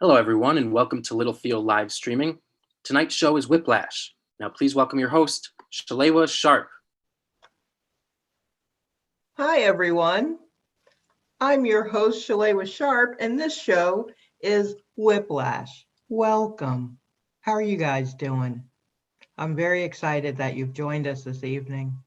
Hello, everyone, and welcome to Littlefield live streaming. Tonight's show is Whiplash. Now, please welcome your host, Shalewa Sharpe. Hi, everyone. I'm your host, Shalewa Sharpe, and this show is Whiplash. Welcome. How are you guys doing? I'm very excited that you've joined us this evening.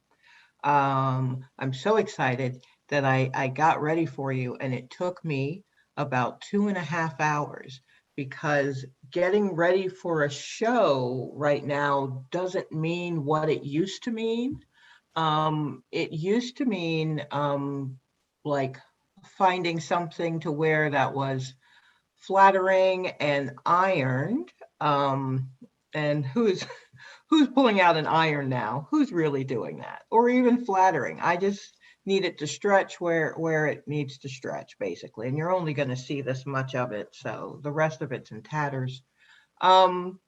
I'm so excited that I got ready for you, and it took me about 2.5 hours because getting ready for a show right now doesn't mean what it used to mean. It used to mean like finding something to wear that was flattering and ironed. And who's pulling out an iron now? Who's really doing that? Or even flattering? I just need it to stretch where it needs to stretch, basically. And you're only going to see this much of it, so the rest of it's in tatters. And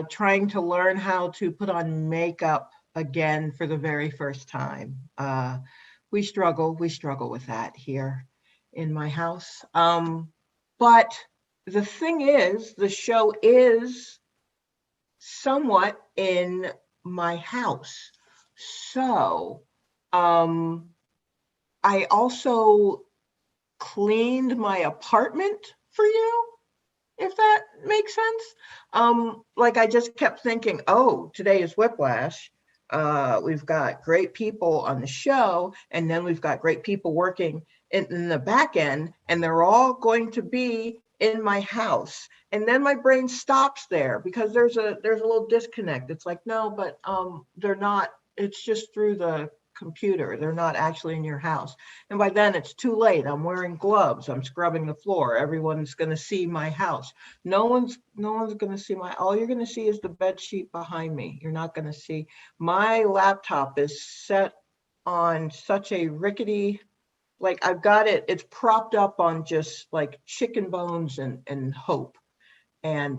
trying to learn how to put on makeup again for the very first time. We struggle with that here in my house. But the thing is, the show is somewhat in my house. So I also cleaned my apartment for you, if that makes sense. Like I just kept thinking, oh, today is Whiplash. We've got great people on the show, and then we've got great people working in the back end, and they're all going to be in my house. And then my brain stops there because there's a little disconnect. It's like, no, but they're not, it's just through the computer. They're not actually in your house. And by then it's too late. I'm wearing gloves. I'm scrubbing the floor. Everyone's going to see my house. No one's going to see all you're going to see is the bed sheet behind me. You're not going to see. My laptop is set on such a rickety, like I've got it's propped up on just like chicken bones and hope. And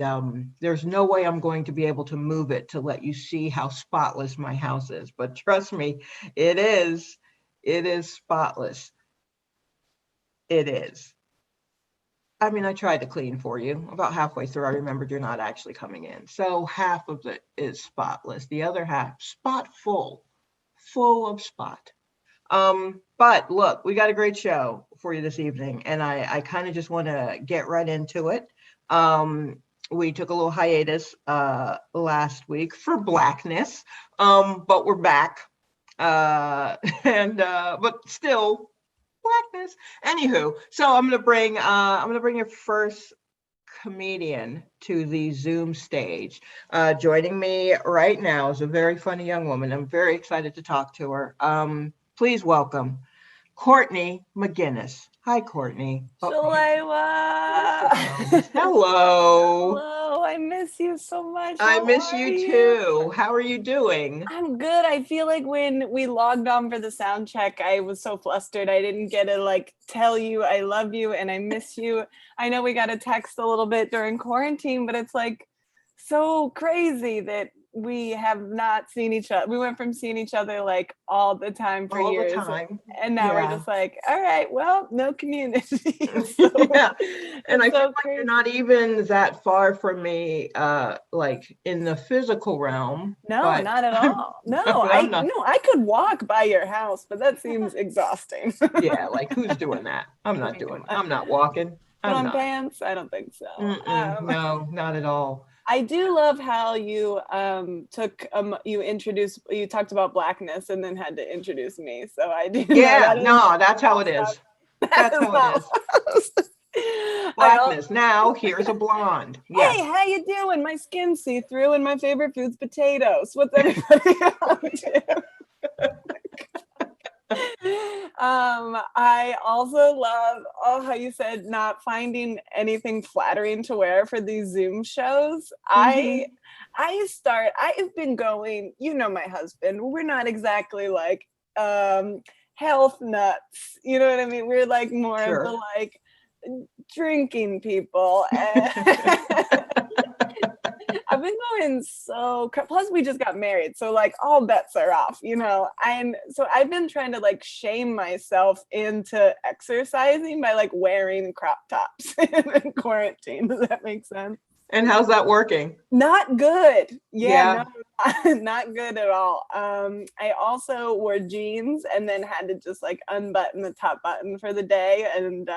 there's no way I'm going to be able to move it to let you see how spotless my house is. But trust me, it is spotless. It is. I mean, I tried to clean for you. About halfway through, I remembered you're not actually coming in. So half of it is spotless. The other half, spot full of spot. But look, we got a great show for you this evening, and I kind of just want to get right into it. We took a little hiatus last week for Blackness, but we're back, and but still Blackness. Anywho, so I'm gonna bring your first comedian to the Zoom stage. Joining me right now is a very funny young woman. I'm very excited to talk to her. Please welcome Courtney Maginnis. Hi, Courtney. Shalewa. Hello. Hello. I miss you so much. I miss you too. How are you doing? I'm good. I feel like when we logged on for the sound check, I was so flustered. I didn't get to tell you I love you and I miss you. I know we got a text a little bit during quarantine, but it's so crazy that we have not seen each other. We went from seeing each other all the time for years. All the time. And now we're just all right, well, no community. So, yeah. And I feel crazy. you're not even that far from me, in the physical realm. No, not at all. No, I could walk by your house, but that seems exhausting. Yeah, who's doing that? I'm not walking. Put on pants? I don't think so. No, not at all. I do love how you you talked about Blackness and then had to introduce me. So I do. Yeah, that's how it is. That's how it is. Blackness. Now here's a blonde. Yeah. Hey, how you doing? My skin's see-through and my favorite food's potatoes. What's everybody up to? I also love how you said not finding anything flattering to wear for these Zoom shows. Mm-hmm. I've been going, my husband, we're not exactly health nuts, you know what I mean? We're more sure. of the drinking people. I've been going plus we just got married, so like all bets are off, you know. So I've been trying to like shame myself into exercising by like wearing crop tops in quarantine. Does that make sense? And how's that working? Not good. Yeah. No, not good at all. I also wore jeans and then had to just like unbutton the top button for the day, and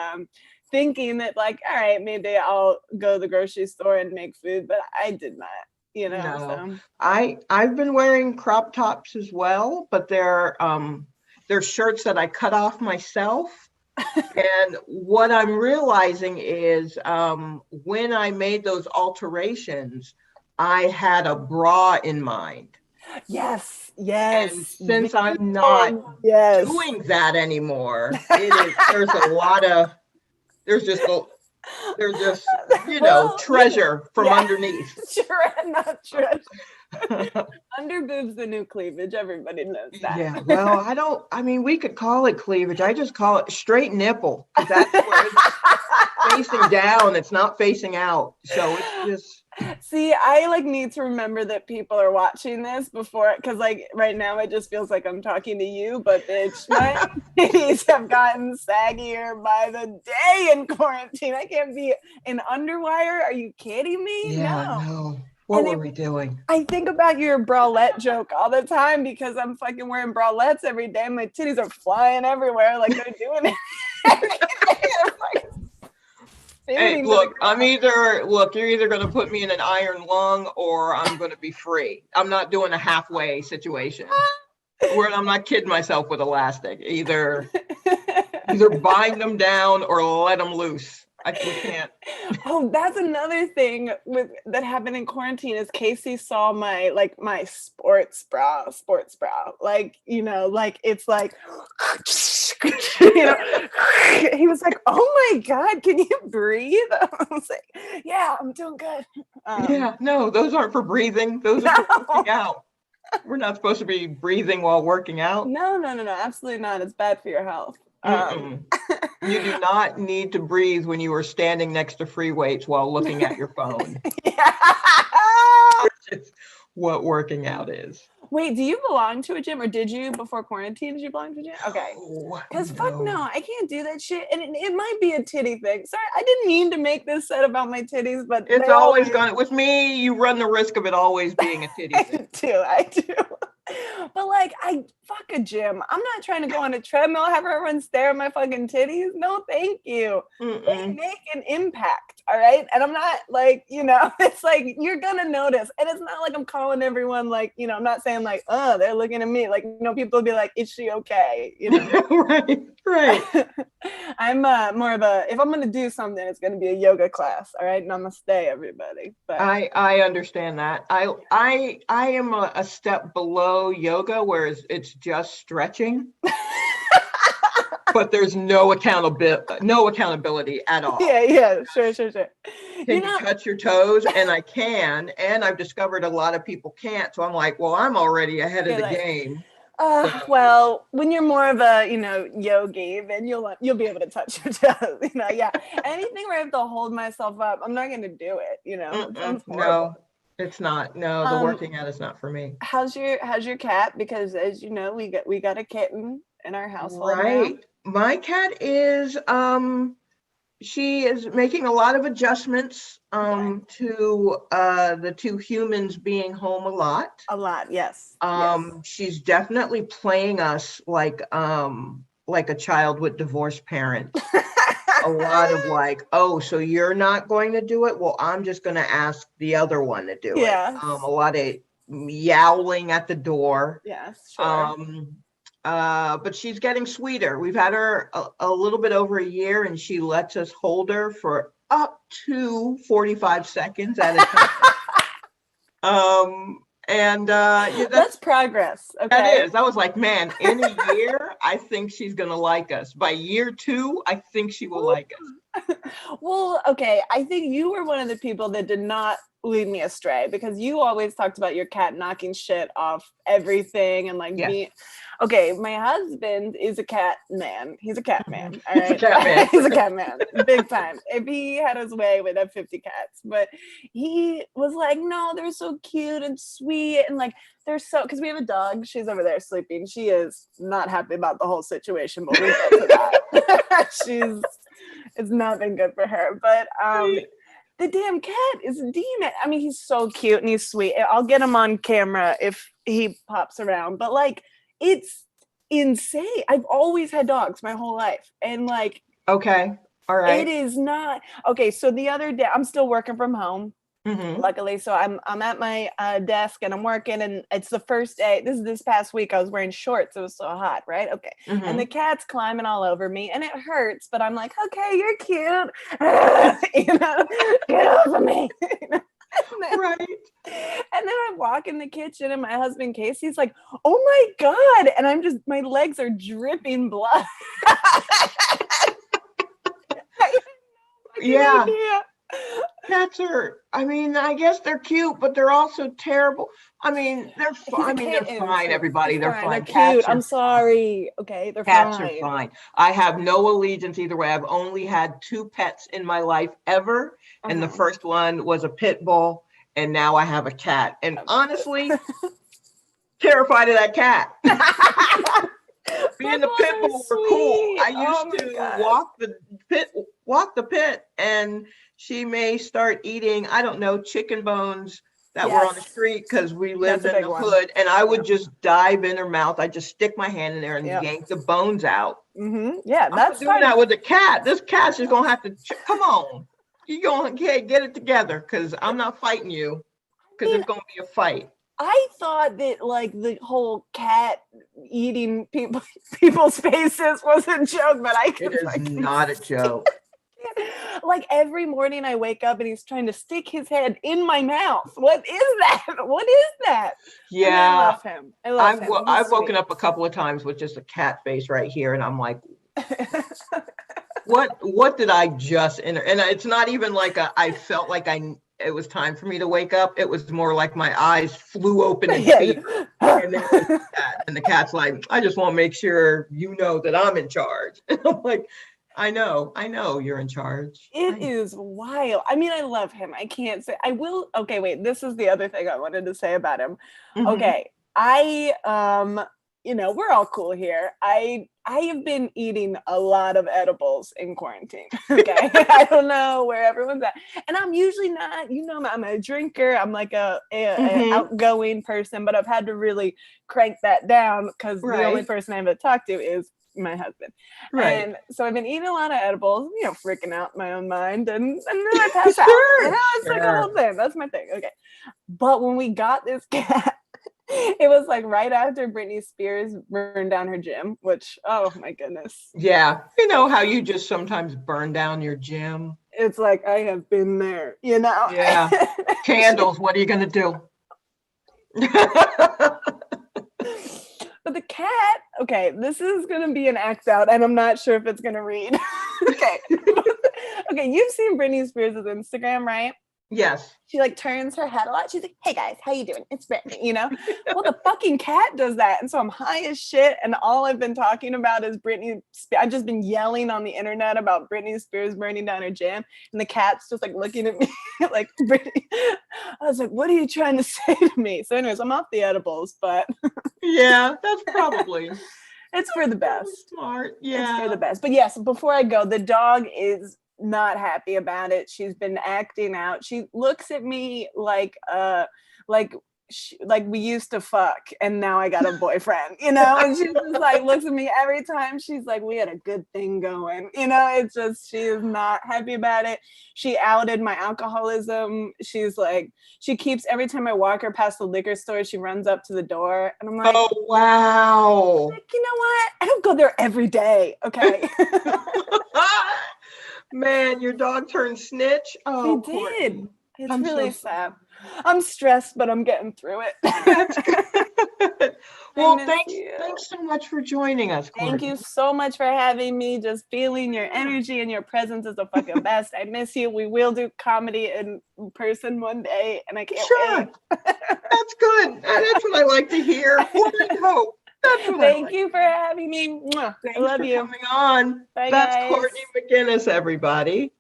thinking that like, all right, maybe I'll go to the grocery store and make food, but I did not, you know. No. So. I've been wearing crop tops as well, but they're shirts that I cut off myself. And what I'm realizing is when I made those alterations, I had a bra in mind. Yes. And since I'm not doing that anymore, there's just treasure from underneath. Not treasure. Under boobs the new cleavage, everybody knows that. Yeah, well, we could call it cleavage. I just call it straight nipple. That's where it's facing down, it's not facing out. So it's just. See, I like need to remember that people are watching this before, because like right now it just feels like I'm talking to you, but bitch, my titties have gotten saggier by the day in quarantine. I can't be in underwire. Are you kidding me? Yeah, no. What were we doing? I think about your bralette joke all the time because I'm fucking wearing bralettes every day. My titties are flying everywhere like they're doing it every day. Hey, look, you're either going to put me in an iron lung or I'm going to be free. I'm not doing a halfway situation where I'm not kidding myself with elastic. Either bind them down or let them loose. We can't. Oh, that's another thing that happened in quarantine is Casey saw my sports bra. Like, you know, like it's like, you know, he was like, oh my God, can you breathe? I was like, yeah, I'm doing good. Yeah, no, those aren't for breathing. Those are for working out. We're not supposed to be breathing while working out. No, absolutely not. It's bad for your health. You do not need to breathe when you are standing next to free weights while looking at your phone. Yeah. Which is what working out is. Wait, do you belong to a gym, or did you before quarantine? Did you belong to a gym? Okay. Because fuck no, I can't do that shit. And it might be a titty thing. Sorry, I didn't mean to make this set about my titties, but it's always gonna. With me, you run the risk of it always being a titty thing. I do. But like, I fuck a gym. I'm not trying to go on a treadmill, have everyone stare at my fucking titties. No, thank you. They make an impact, all right? And I'm not like, you know, it's like, you're gonna notice. And it's not like I'm calling everyone like, you know, I'm not saying like, oh, they're looking at me. Like, you know, people will be like, is she okay? You know? Right. I'm more of if I'm gonna do something, it's gonna be a yoga class, all right? Namaste, everybody. But I understand that. I am a step below yoga, where it's just stretching. But there's no accountability at all. Yeah, sure. Can you touch your toes? And I can, and I've discovered a lot of people can't. So I'm like, well, I'm already ahead of the game. Well, when you're more of a, you know, yogi, then you'll be able to touch your toes. You know, yeah. Anything where I have to hold myself up, I'm not going to do it. You know, no, it's not. No, the working out is not for me. How's your cat? Because as you know, we got a kitten in our household. Right. Now. My cat is she is making a lot of adjustments to the two humans being home a lot. Yes. She's definitely playing us like a child with divorced parents. A lot of like, oh, so you're not going to do it? Well, I'm just going to ask the other one to do it. A lot of yowling at the door. Yes, sure. But she's getting sweeter. We've had her a little bit over a year, and she lets us hold her for up to 45 seconds at a time. That's progress. Okay. That is. I was like, man, in a year, I think she's gonna like us. By year 2, I think she will like us. Well, okay. I think you were one of the people that did not lead me astray because you always talked about your cat knocking shit off everything and like Yes. being okay. My husband is a cat man. He's a cat man. All He's a right. cat man. He's a cat man. Big time. If he had his way, we'd have 50 cats. But he was like, no, they're so cute and sweet. And like, they're so, because we have a dog. She's over there sleeping. She is not happy about the whole situation, but we'll get to that. It's not been good for her. But the damn cat is a demon. I mean, he's so cute and he's sweet. I'll get him on camera if he pops around. But like, it's insane. I've always had dogs my whole life. And like, Okay. All right. it is not. Okay, so the other day, I'm still working from home. Mm-hmm. Luckily, so I'm at my desk and I'm working, and it's the first day. This past week I was wearing shorts. It was so hot, right? Okay, Mm-hmm. and the cat's climbing all over me, and it hurts. But I'm like, okay, you're cute, get over me. Right. And then I walk in the kitchen, and my husband Casey's like, "Oh my god!" And I'm just, my legs are dripping blood. Yeah. Idea. Cats are, I mean, I guess they're cute, but they're also terrible. I mean, they're they're fine, everybody. They're fine. They're Cats cute. are I'm sorry. Okay, they're Cats fine. are fine. I have no allegiance either way. I've only had 2 pets in my life ever. And the first one was a pit bull. And now I have a cat. And honestly, terrified of that cat. Being the pit bull were cool. I used to walk the pit, and she may start eating, I don't know, chicken bones that were on the street because we lived in the hood. And I would just dive in her mouth. I just stick my hand in there and yank the bones out. Mm-hmm. Yeah, that's doing that with the cat. This cat's just gonna have to come on. You gonna get it together because I'm not fighting you because it's gonna be a fight. I thought that like the whole cat eating people's faces was a joke, but it is not a joke. Like every morning I wake up and he's trying to stick his head in my mouth. What is that? What is that? Yeah, I love him. I've woken up a couple of times with just a cat face right here, and I'm like, what did I just enter? And it's not even like I felt like it was time for me to wake up. It was more like my eyes flew open in fear. And then the cat's like, I just want to make sure you know that I'm in charge. And I'm like, I know you're in charge. It is wild. I mean, I love him. I can't say I will. Okay, wait, this is the other thing I wanted to say about him. Mm-hmm. Okay. We're all cool here. I have been eating a lot of edibles in quarantine. Okay. I don't know where everyone's at. And I'm usually not, I'm a drinker. I'm like a outgoing person, but I've had to really crank that down because the only person I have to talk to is my husband. Right. And so I've been eating a lot of edibles, freaking out my own mind, and then I pass out. It's like a whole thing. That's my thing. Okay. But when we got this cat, it was like right after Britney Spears burned down her gym, which, oh my goodness. Yeah. You know how you just sometimes burn down your gym? It's like, I have been there, Yeah. Candles, what are you going to do? But the cat, okay, this is going to be an act out, and I'm not sure if it's going to read. Okay. Okay, you've seen Britney Spears' Instagram, right? Yes. She like turns her head a lot. She's like, hey guys, how you doing? It's Britney, Well, the fucking cat does that. And so I'm high as shit. And all I've been talking about is Britney. I've just been yelling on the internet about Britney Spears burning down her gym. And the cat's just like looking at me like, Britney. I was like, what are you trying to say to me? So anyways, I'm off the edibles, but. Yeah, that's probably. It's for the best. Smart. Yeah. It's for the best. But yes, before I go, the dog is not happy about it. She's been acting out. She looks at me like we used to fuck and now I got a boyfriend, and she just like looks at me every time. She's like, we had a good thing going, it's just, she is not happy about it. She outed my alcoholism. She's like, she keeps, every time I walk her past the liquor store, she runs up to the door and I'm like, oh wow, like, you know what, I don't go there every day. Okay. Man, your dog turned snitch. Oh, he did. It's really sad. I'm stressed, but I'm getting through it. That's good. Well, miss thanks you. so much for joining us, Thank Courtney. you so much for having me. Just feeling your energy and your presence is the fucking best. I miss you. We will do comedy in person one day, and I can't Sure. wait. That's good. That's what I like to hear. What I hope. That's what I Thank like. you for having me. Mwah. Thanks I love for you. coming on. Bye, That's guys. Courtney Mcginnis, everybody.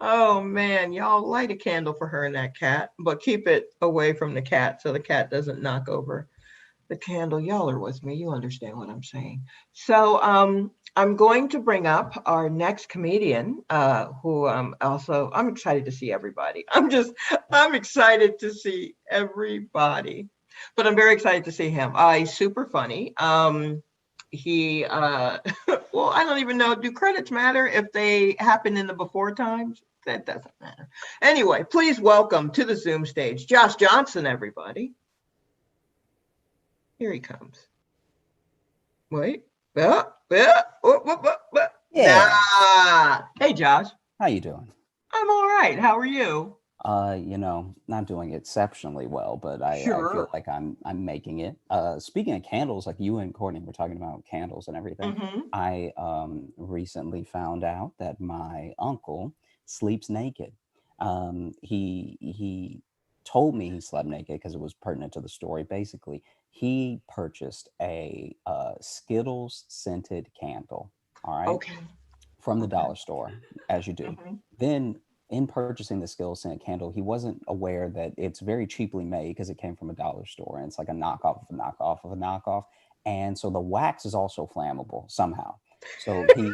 Oh man, y'all light a candle for her and that cat, but keep it away from the cat so the cat doesn't knock over the candle. Y'all are with me. You understand what I'm saying. So I'm going to bring up our next comedian, who I'm excited to see everybody. I'm excited to see everybody, but I'm very excited to see him. He's super funny. He well, I don't even know, do credits matter if they happen in the before times? That doesn't matter. Anyway, please welcome to the Zoom stage Josh Johnson, everybody. Here he comes. Wait. Yeah. Nah. Hey, Josh. How you doing? I'm all right. How are you? Not doing exceptionally well, but I Sure. feel like I'm making it. Speaking of candles, like you and Courtney were talking about candles and everything. Mm-hmm. I recently found out that my uncle sleeps naked. He told me he slept naked because it was pertinent to the story. Basically, he purchased a Skittles scented candle. All right. Okay. From the Okay. dollar store, as you do. Mm-hmm. Then in purchasing the Skittles scented candle, he wasn't aware that it's very cheaply made because it came from a dollar store and it's like a knockoff of a knockoff of a knockoff. And so the wax is also flammable somehow. So he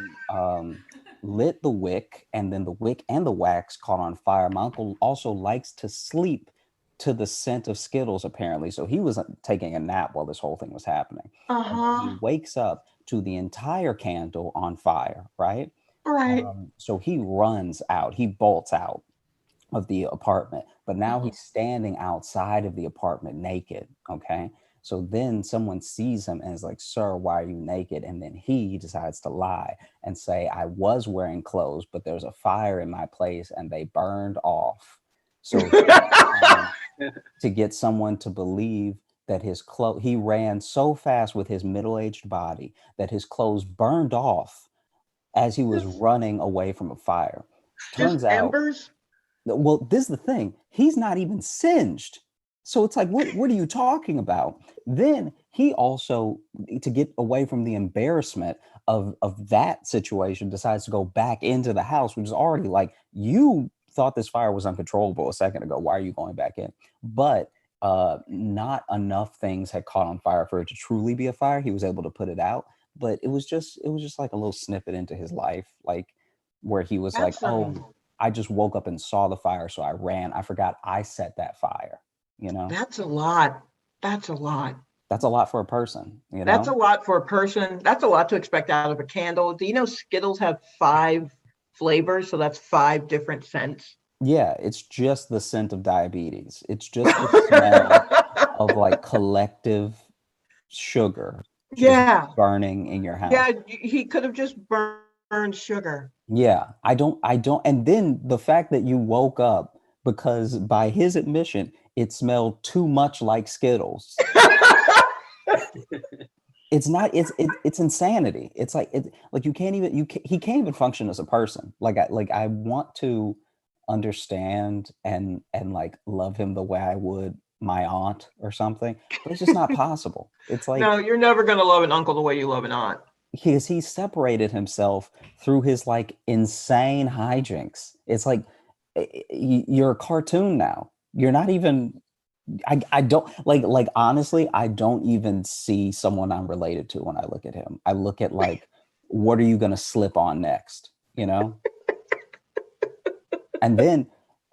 lit the wick, and then the wick and the wax caught on fire. My uncle also likes to sleep to the scent of Skittles, apparently. So he was taking a nap while this whole thing was happening. And he wakes up to the entire candle on fire, right? Right. So he runs out, he bolts out of the apartment, but now he's standing outside of the apartment naked. Okay. So then someone sees him and is like, "Sir, why are you naked?" And then he decides to lie and say, "I was wearing clothes, but there's a fire in my place and they burned off." So to get someone to believe that his clothes, he ran so fast with his middle-aged body that his clothes burned off as he was running away from a fire. Turns out, embers. well, this is the thing. He's not even singed. So it's like, what are you talking about? Then he also, to get away from the embarrassment of that situation, decides to go back into the house, which is already like, you thought this fire was uncontrollable a second ago. Why are you going back in? But not enough things had caught on fire for it to truly be a fire. He was able to put it out. But it was just like a little snippet into his life, like where he was like, "Oh, I just woke up and saw the fire, so I ran. I forgot I set that fire." You know, that's a lot. That's a lot. That's a lot for a person. You know, that's a lot for a person. That's a lot to expect out of a candle. Do you know Skittles have 5 flavors? So that's 5 different scents. Yeah, it's just the scent of diabetes. It's just the smell of like collective sugar. Yeah, burning in your house. Yeah, he could have just burned sugar. Yeah, I don't, and then the fact that you woke up because by his admission, it smelled too much like Skittles. It's not, it's insanity. It's like, you can't even, he can't even function as a person. I want to understand and like love him the way I would my aunt or something, but it's just not possible. It's like, no, you're never going to love an uncle the way you love an aunt. He separated himself through his like insane hijinks. It's like, you're a cartoon now. You're not even, I don't like honestly, I don't even see someone I'm related to when I look at him. I look at like, what are you going to slip on next? You know? And then,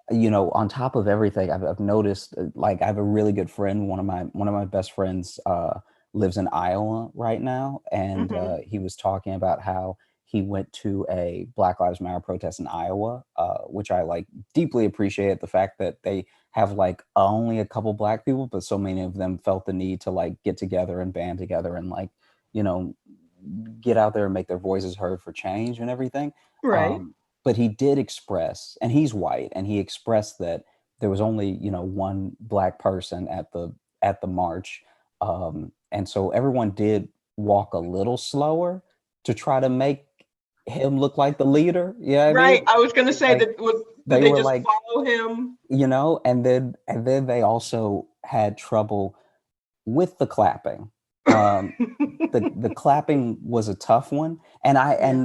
on top of everything, I've noticed, like, I have a really good friend. One of my best friends lives in Iowa right now, and he was talking about how he went to a Black Lives Matter protest in Iowa, which I like deeply appreciate the fact that they have like only a couple Black people, but so many of them felt the need to like get together and band together and like, get out there and make their voices heard for change and everything. Right. but he did express, and he's white, and he expressed that there was only, you know, one black person at the march, and so everyone did walk a little slower to try to make him look like the leader. Yeah, I Right. mean, I was going to say like, that did they they were just like, follow him? you know, and then they also had trouble with the clapping. The clapping was a tough one, and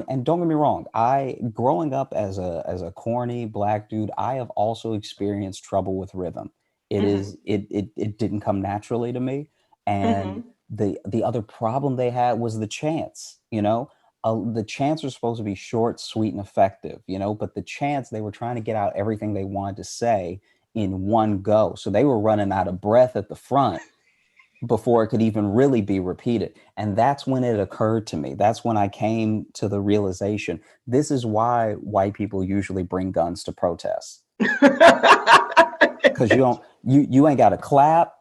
and don't get me wrong, I, growing up as a corny black dude, I have also experienced trouble with rhythm. It Mhm. is it didn't come naturally to me, and Mhm. the other problem they had was the chants. You know, the chants are supposed to be short, sweet, and effective. You know, but the chants, they were trying to get out everything they wanted to say in one go, so they were running out of breath at the front before it could even really be repeated. And that's when it occurred to me. That's when I came to the realization, this is why white people usually bring guns to protests. Because you ain't got to clap.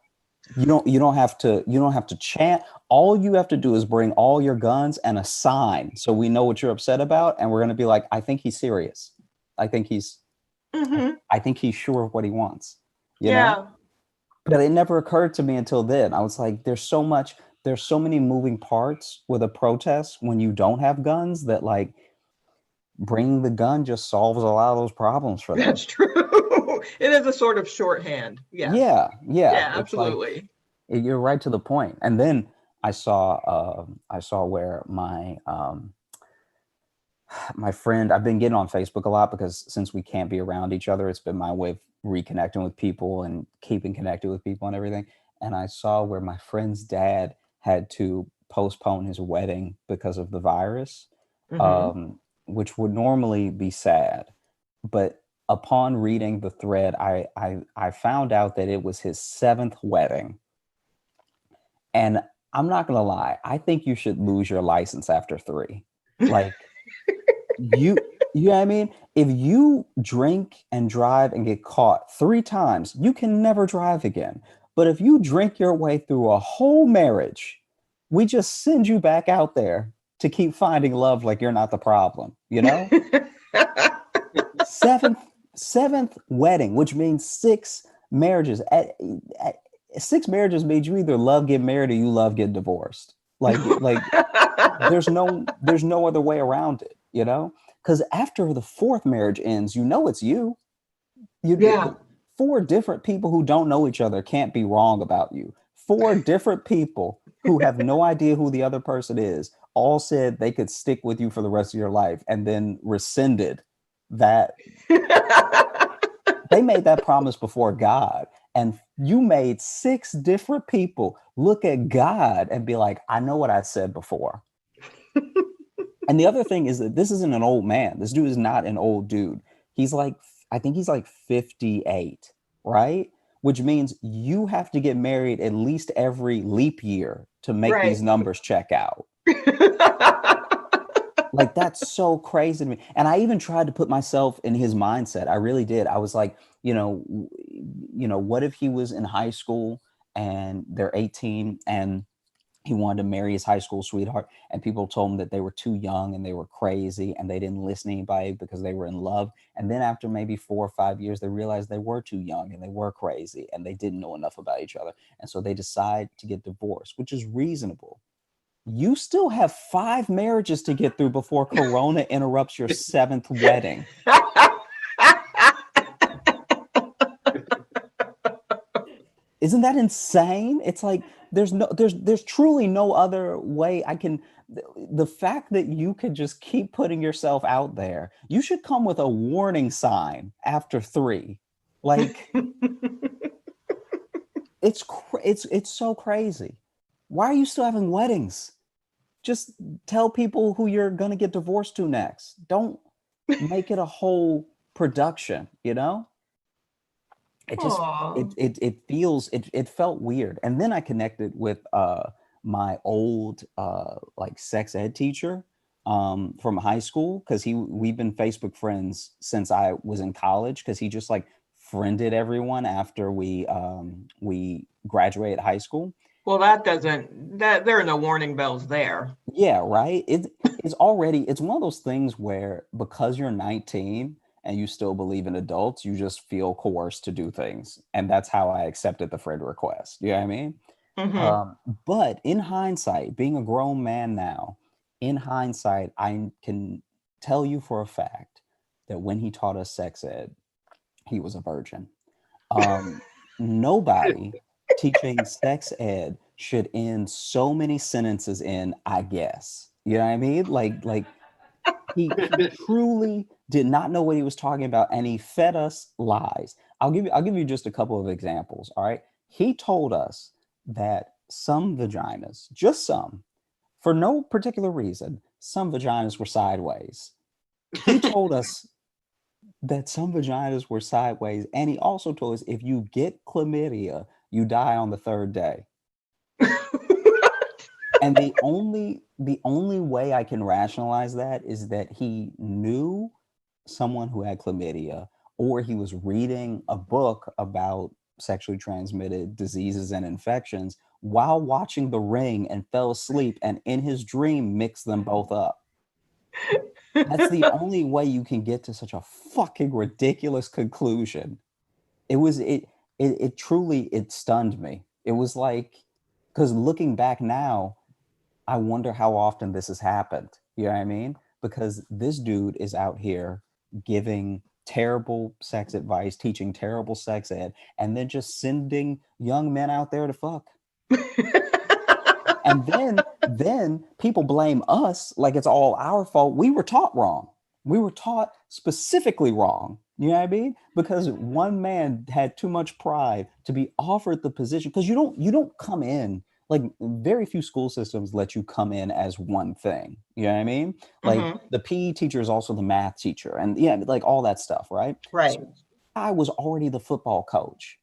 You don't have to chant. All you have to do is bring all your guns and a sign, so we know what you're upset about, and we're going to be like, I think he's serious. I think he's Mhm. I think he's sure of what he wants, you know? Yeah. But it never occurred to me until then. I was like, there's so many moving parts with a protest when you don't have guns, that like bringing the gun just solves a lot of those problems for them. That's true. It is a sort of shorthand. Yes. Yeah. Yeah, It's like, absolutely. you're right to the point. And then I saw where my friend, I've been getting on Facebook a lot because since we can't be around each other, it's been my way of reconnecting with people and keeping connected with people and everything. And I saw where my friend's dad had to postpone his wedding because of the virus, Mhm. um, which would normally be sad. But upon reading the thread, I found out that it was his seventh wedding. And I'm not gonna lie, I think you should lose your license after three. Like, you know what I mean? If you drink and drive and get caught three times, you can never drive again. But if you drink your way through a whole marriage, we just send you back out there to keep finding love like you're not the problem, you know? Seventh seventh wedding, which means six marriages. At six marriages means you either love getting married or you love getting divorced. Like there's no other way around it, you know? Because after the fourth marriage ends, you know it's you. Yeah. Four different people who don't know each other can't be wrong about you. Four different people who have no idea who the other person is all said they could stick with you for the rest of your life, and then rescinded that. They made that promise before God. And you made six different people look at God and be like, I know what I said before. And the other thing is that this isn't an old man. This dude is not an old dude. He's like, I think he's like 58, right? Which means you have to get married at least every leap year to make Right. these numbers check out. Like, that's so crazy to me. And I even tried to put myself in his mindset. I really did. I was like, what if he was in high school and they're 18 and he wanted to marry his high school sweetheart, and people told him that they were too young and they were crazy and they didn't listen to anybody because they were in love. And then after maybe 4 or 5 years, they realized they were too young and they were crazy and they didn't know enough about each other. And so they decide to get divorced, which is reasonable. You still have 5 marriages to get through before Corona interrupts your seventh wedding. Isn't that insane? It's like there's truly no other way I can. The fact that you could just keep putting yourself out there, you should come with a warning sign after three. Like, it's so crazy. Why are you still having weddings? Just tell people who you're gonna get divorced to next. Don't make it a whole production, you know? It just Aw. it felt weird. And then I connected with my old like sex ed teacher from high school, because we've been Facebook friends since I was in college, because he just like friended everyone after we graduated high school. Well, that there are no warning bells there. Yeah, right. it's one of those things where because you're 19 and you still believe in adults, you just feel coerced to do things. And that's how I accepted the friend request. You know what I mean? Mhm. But in hindsight, being a grown man now, in hindsight, I can tell you for a fact that when he taught us sex ed, he was a virgin. Um, Nobody teaching sex ed should end so many sentences in "I guess." You know what I mean? Like he truly did not know what he was talking about, and he fed us lies. I'll give you just a couple of examples. All right. He told us that some vaginas, just some, for no particular reason, some vaginas were sideways. He told us that some vaginas were sideways, and he also told us if you get chlamydia, you die on the third day. And the only way I can rationalize that is that he knew someone who had chlamydia, or he was reading a book about sexually transmitted diseases and infections while watching The Ring and fell asleep, and in his dream mixed them both up. That's the only way you can get to such a fucking ridiculous conclusion. It truly, it stunned me. It was like, because looking back now, I wonder how often this has happened. You know what I mean? Because this dude is out here giving terrible sex advice, teaching terrible sex ed, and then just sending young men out there to fuck. And then people blame us like it's all our fault. We were taught wrong. We were taught specifically wrong. You know what I mean? Because one man had too much pride to be offered the position. Because you don't come in, like, very few school systems let you come in as one thing. You know what I mean? Like, Mhm. the PE teacher is also the math teacher, and yeah, like all that stuff, right? Right. So I was already the football coach.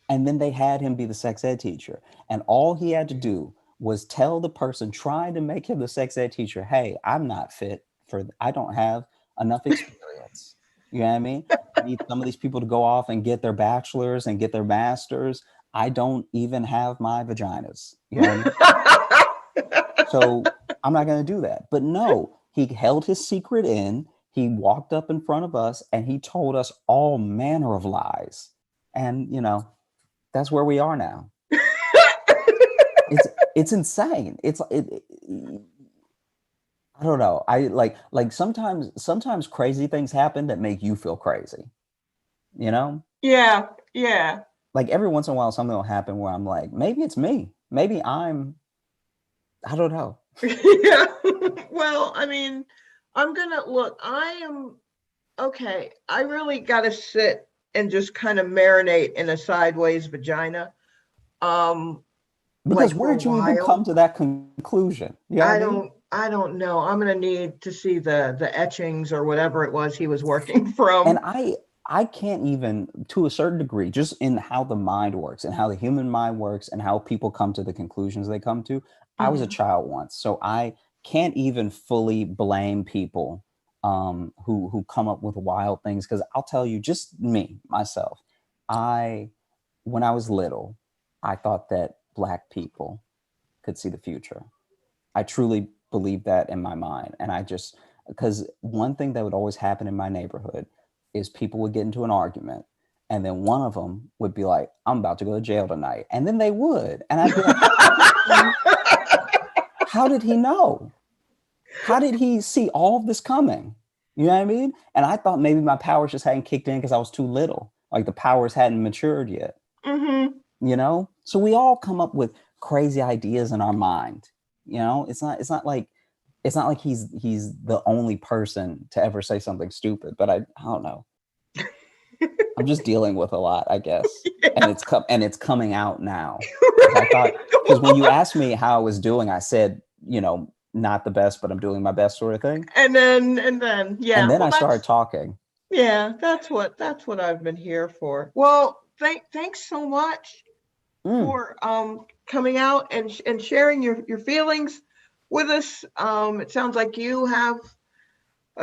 And then they had him be the sex ed teacher. And all he had to do was tell the person trying to make him the sex ed teacher, hey, I'm not fit I don't have enough experience. You know what I mean? I need some of these people to go off and get their bachelors and get their masters. I don't even have my vaginas. You know what I mean? So I'm not going to do that. But no, he held his secret in. He walked up in front of us and he told us all manner of lies. And, that's where we are now. It's insane. I don't know. I like sometimes crazy things happen that make you feel crazy. You know? Yeah, yeah. Like every once in a while something will happen where I'm like, maybe it's me. Maybe I don't know. Yeah. Well, I mean, I am okay. I really got to sit and just kind of marinate in a sideways vagina. Because Like where for a did you even come while. to that conclusion? You know what I mean? I don't know. I'm gonna need to see the etchings or whatever it was he was working And from. I can't even, to a certain degree, just in how the mind works and how the human mind works and how people come to the conclusions they come to. I was a Mhm. child once, so I can't even fully blame people who come up with wild things, because I'll tell you, just me myself, I when I was little, I thought that black people could see the future. I truly believe that in my mind. And because one thing that would always happen in my neighborhood is people would get into an argument, and then one of them would be like, I'm about to go to jail tonight. And then they would. And I'd be like, how did he know? How did he see all of this coming? You know what I mean? And I thought maybe my powers just hadn't kicked in because I was too little. Like the powers hadn't matured yet, Mhm. So we all come up with crazy ideas in our mind. It's not like he's the only person to ever say something stupid, but I don't know. I'm just dealing with a lot, I guess. And Yeah. it's coming out now. Because when you asked me how I was doing, I said, not the best, but I'm doing my best, sort of thing. And then, And yeah. then Well, I started talking. that's what I've been here for. Well, thanks so much Mm. for coming out and sharing your feelings with us. It sounds like you have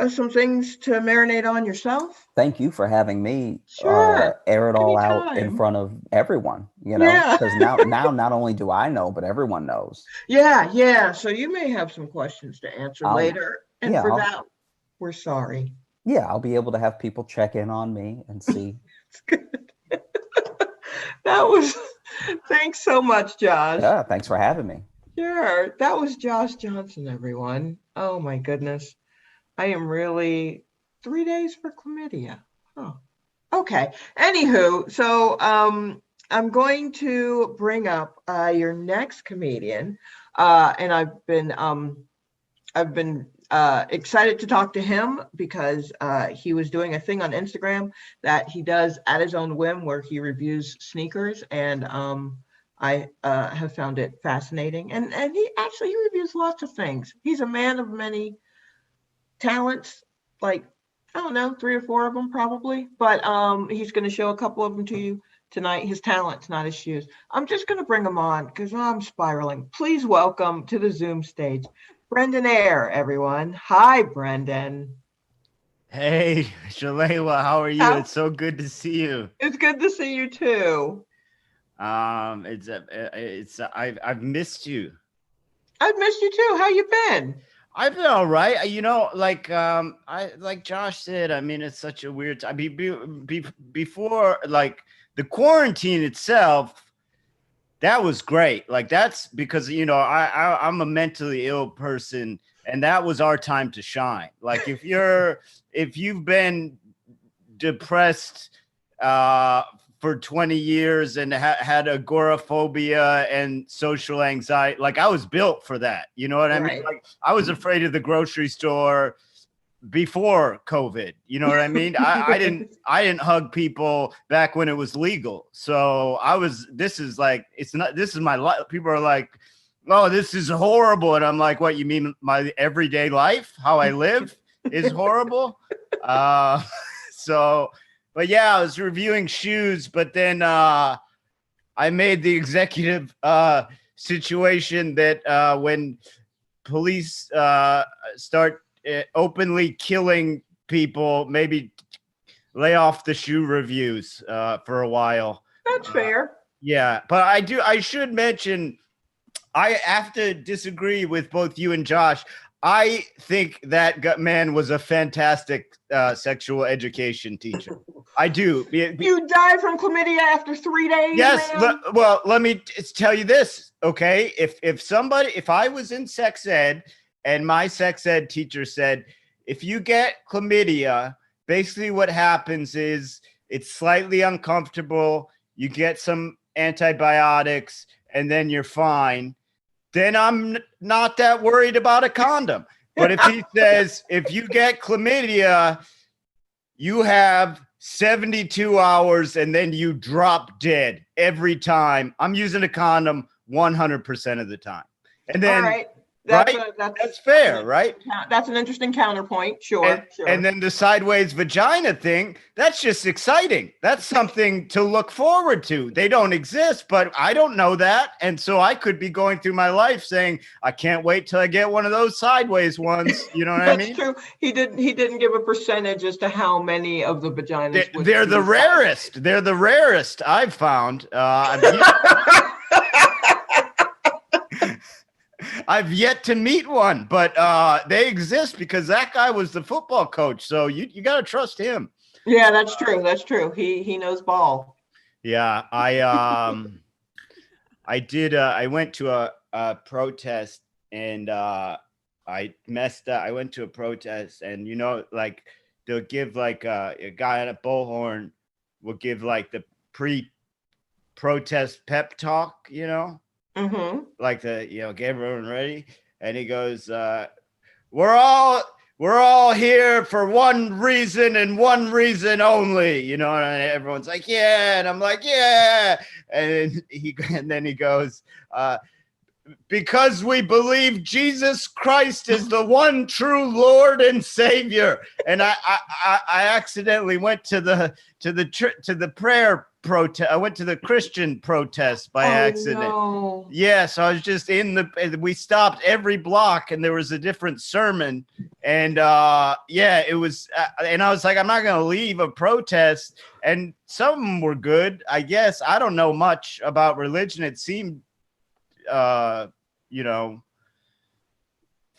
some things to marinate on yourself? Thank you for having me Sure. air it all out in Anytime. front of everyone, Yeah. because now not only do I know, but everyone knows. Yeah. So you may have some questions to answer I'll, later. And yeah, for I'll, that, we're sorry. yeah, I'll be able to have people check in on me and see. That was, thanks so much, Josh. Yeah, thanks for having me. Sure. That was Josh Johnson, everyone. Oh my goodness. I am really 3 days for chlamydia. Oh, okay. Anywho, so I'm going to bring up your next comedian. And I've been excited to talk to him because he was doing a thing on Instagram that he does at his own whim where he reviews sneakers, and I have found it fascinating. And he reviews lots of things. He's a man of many talents, like I don't know, 3 or 4 of them probably, but he's going to show a couple of them to you tonight. His talents, not his shoes. I'm just going to bring him on because I'm spiraling. Please welcome to the Zoom stage, Brendan Eyre, everyone. Hi, Brendan. Hey, Shalewa, how are you? How- It's so good to see you. It's good to see you too. I've missed you. I've missed you too. How you been? I've been all right. Like Josh said, I mean, it's such a weird time. Before like the quarantine itself, that was great. Like that's because I'm a mentally ill person, and that was our time to shine. Like if you've been depressed for 20 years and had agoraphobia and social anxiety, like I was built for that. You know what I mean? Like I was afraid of the grocery store before COVID. You know what I mean? I didn't hug people back when it was legal. So this is my life. People are like, oh, this is horrible. And I'm like, what, you mean my everyday life? How I live is horrible? But yeah, I was reviewing shoes, but then I made the executive situation that when police start openly killing people, maybe lay off the shoe reviews for a while. That's fair. Yeah, but I should mention, I have to disagree with both you and Josh. I think that man was a fantastic sexual education teacher. I do. You died from chlamydia after 3 days. Yes. Man? Well, let me tell you this. Okay. If I was in sex ed and my sex ed teacher said, if you get chlamydia, basically what happens is it's slightly uncomfortable. You get some antibiotics and then you're fine. Then I'm not that worried about a condom. But if he says, if you get chlamydia, you have 72 hours and then you drop dead every time, I'm using a condom 100% of the time. And then, all right. That's fair, right? That's an interesting counterpoint. Sure. And then the sideways vagina thing, that's just exciting. That's something to look forward to. They don't exist, but I don't know that. And so I could be going through my life saying, I can't wait till I get one of those sideways ones. You know what I mean? That's true. He didn't give a percentage as to how many of the vaginas. They're the rarest. They're the rarest I've found. I've yet to meet one, but they exist because that guy was the football coach. So you got to trust him. Yeah, that's true. That's true. He knows ball. Yeah, I did. I went to a protest and I messed up. I went to a protest and like they'll give like a guy on a bullhorn will give like the pre-protest pep talk, Mm-hmm. like get everyone ready, and he goes, we're all here for one reason and one reason only, and everyone's like, yeah, and I'm like, yeah, and then he goes, because we believe Jesus Christ is the one true Lord and Savior. And I accidentally went to the prayer protest. I went to the Christian protest by accident. No. Yeah, so I was just we stopped every block and there was a different sermon. And yeah, it was, and I was like, I'm not going to leave a protest. And some of them were good, I guess. I don't know much about religion. It seemed, you know,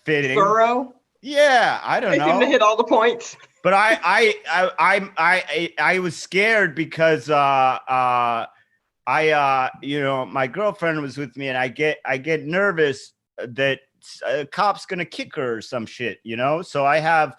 fitting. Thorough. Yeah, I don't They seem to know. hit all the points. But I was scared because you know, my girlfriend was with me, and I get nervous that a cop's gonna kick her or some shit, you know. So I have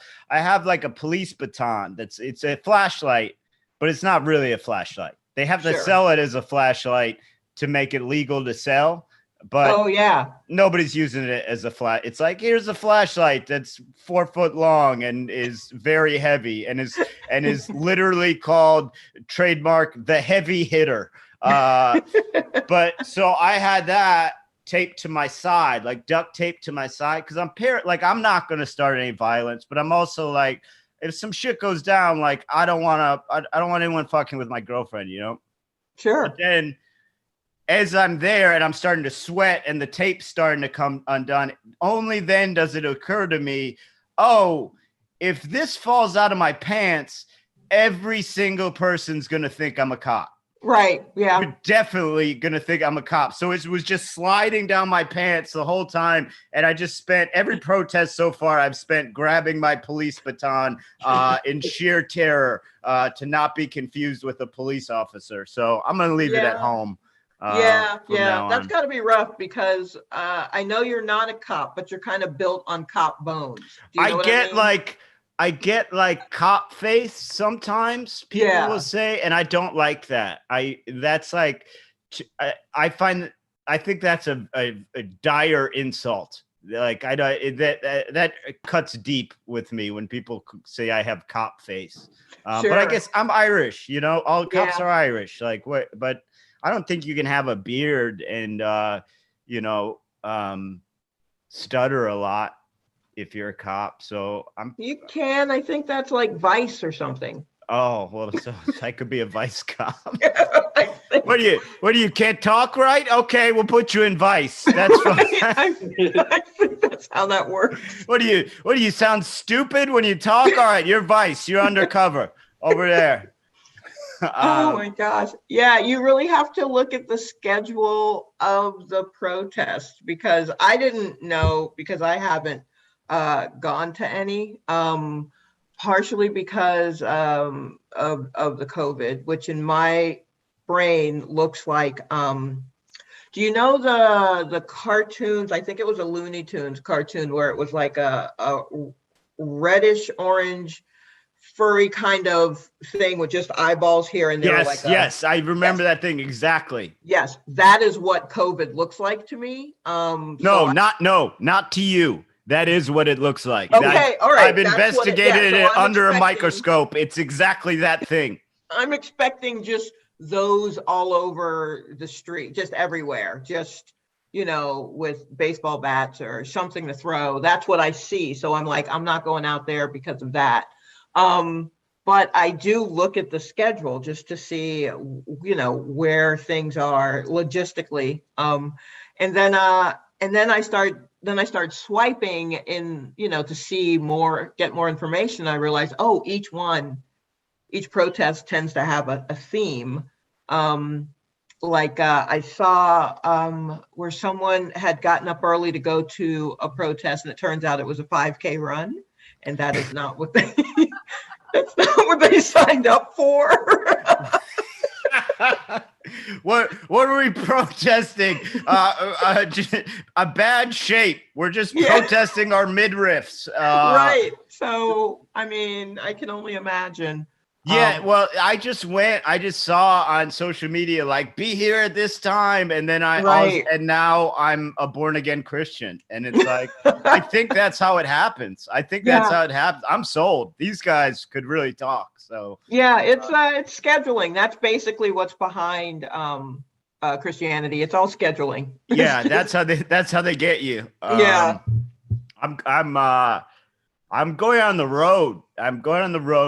like a police baton. It's a flashlight, but it's not really a flashlight. They have to Sure. sell it as a flashlight to make it legal to sell. But Oh yeah. nobody's using it as a flash. It's like, here's a flashlight that's 4 foot long and is very heavy and is literally called trademark the heavy hitter. But so I had that taped to my side, like duct taped to my side, because I'm not going to start any violence, but I'm also like, if some shit goes down, like I don't want anyone fucking with my girlfriend, you know. Sure. But then, as I'm there and I'm starting to sweat and the tape's starting to come undone, only then does it occur to me, oh, if this falls out of my pants, every single person's going to think I'm a cop. Right. Yeah. You're definitely going to think I'm a cop. So it was just sliding down my pants the whole time. And I just spent every protest so far, I've spent grabbing my police baton in sheer terror to not be confused with a police officer. So I'm going to leave it at home. Yeah. now That's on. got to be rough because I know you're not a cop, but you're kind of built on cop bones. Do you know what I get like cop face sometimes, people will say, and I don't like that. I think that's a dire insult. Like that cuts deep with me when people say I have cop face. But I guess I'm Irish, you know, all cops are Irish. Like what? But I don't think you can have a beard and you know, stutter a lot if you're a cop. So You can. I think that's like Vice or something. Oh, well, so I could be a vice cop. I think. What do you can't talk right? Okay, we'll put you in vice. That's fine. I think that's how that works. What do you sound stupid when you talk? All right, you're vice. You're undercover over there. Oh my gosh. Yeah, you really have to look at the schedule of the protest because I didn't know because I haven't gone to any, partially because of the COVID, which in my brain looks like, do you know the cartoons? I think it was a Looney Tunes cartoon where it was like a reddish orange furry kind of thing with just eyeballs here and there. Yes, I remember that thing exactly. Yes, that is what COVID looks like to me. Not to you. That is what it looks like. Okay, all right. I've investigated it under a microscope. It's exactly that thing. I'm expecting just those all over the street, just everywhere, just, you know, with baseball bats or something to throw. That's what I see. So I'm like, I'm not going out there because of that. But I do look at the schedule just to see, you know, where things are logistically. And then I start swiping in, you know, to see more, get more information. I realized, oh, each protest tends to have a theme. I saw where someone had gotten up early to go to a protest, and it turns out it was a 5K run, and that is not what they that's not what they signed up for. What are we protesting? A bad shape. We're just protesting our midriffs. Right. So, I mean, I can only imagine. Yeah, well, I just saw on social media, like, be here at this time. And then and now I'm a born again Christian. And it's like, I think that's how it happens. That's how it happens. I'm sold. These guys could really talk. So yeah, it's scheduling. That's basically what's behind Christianity. It's all scheduling. Yeah, that's how they get you. Yeah. I'm going on the road.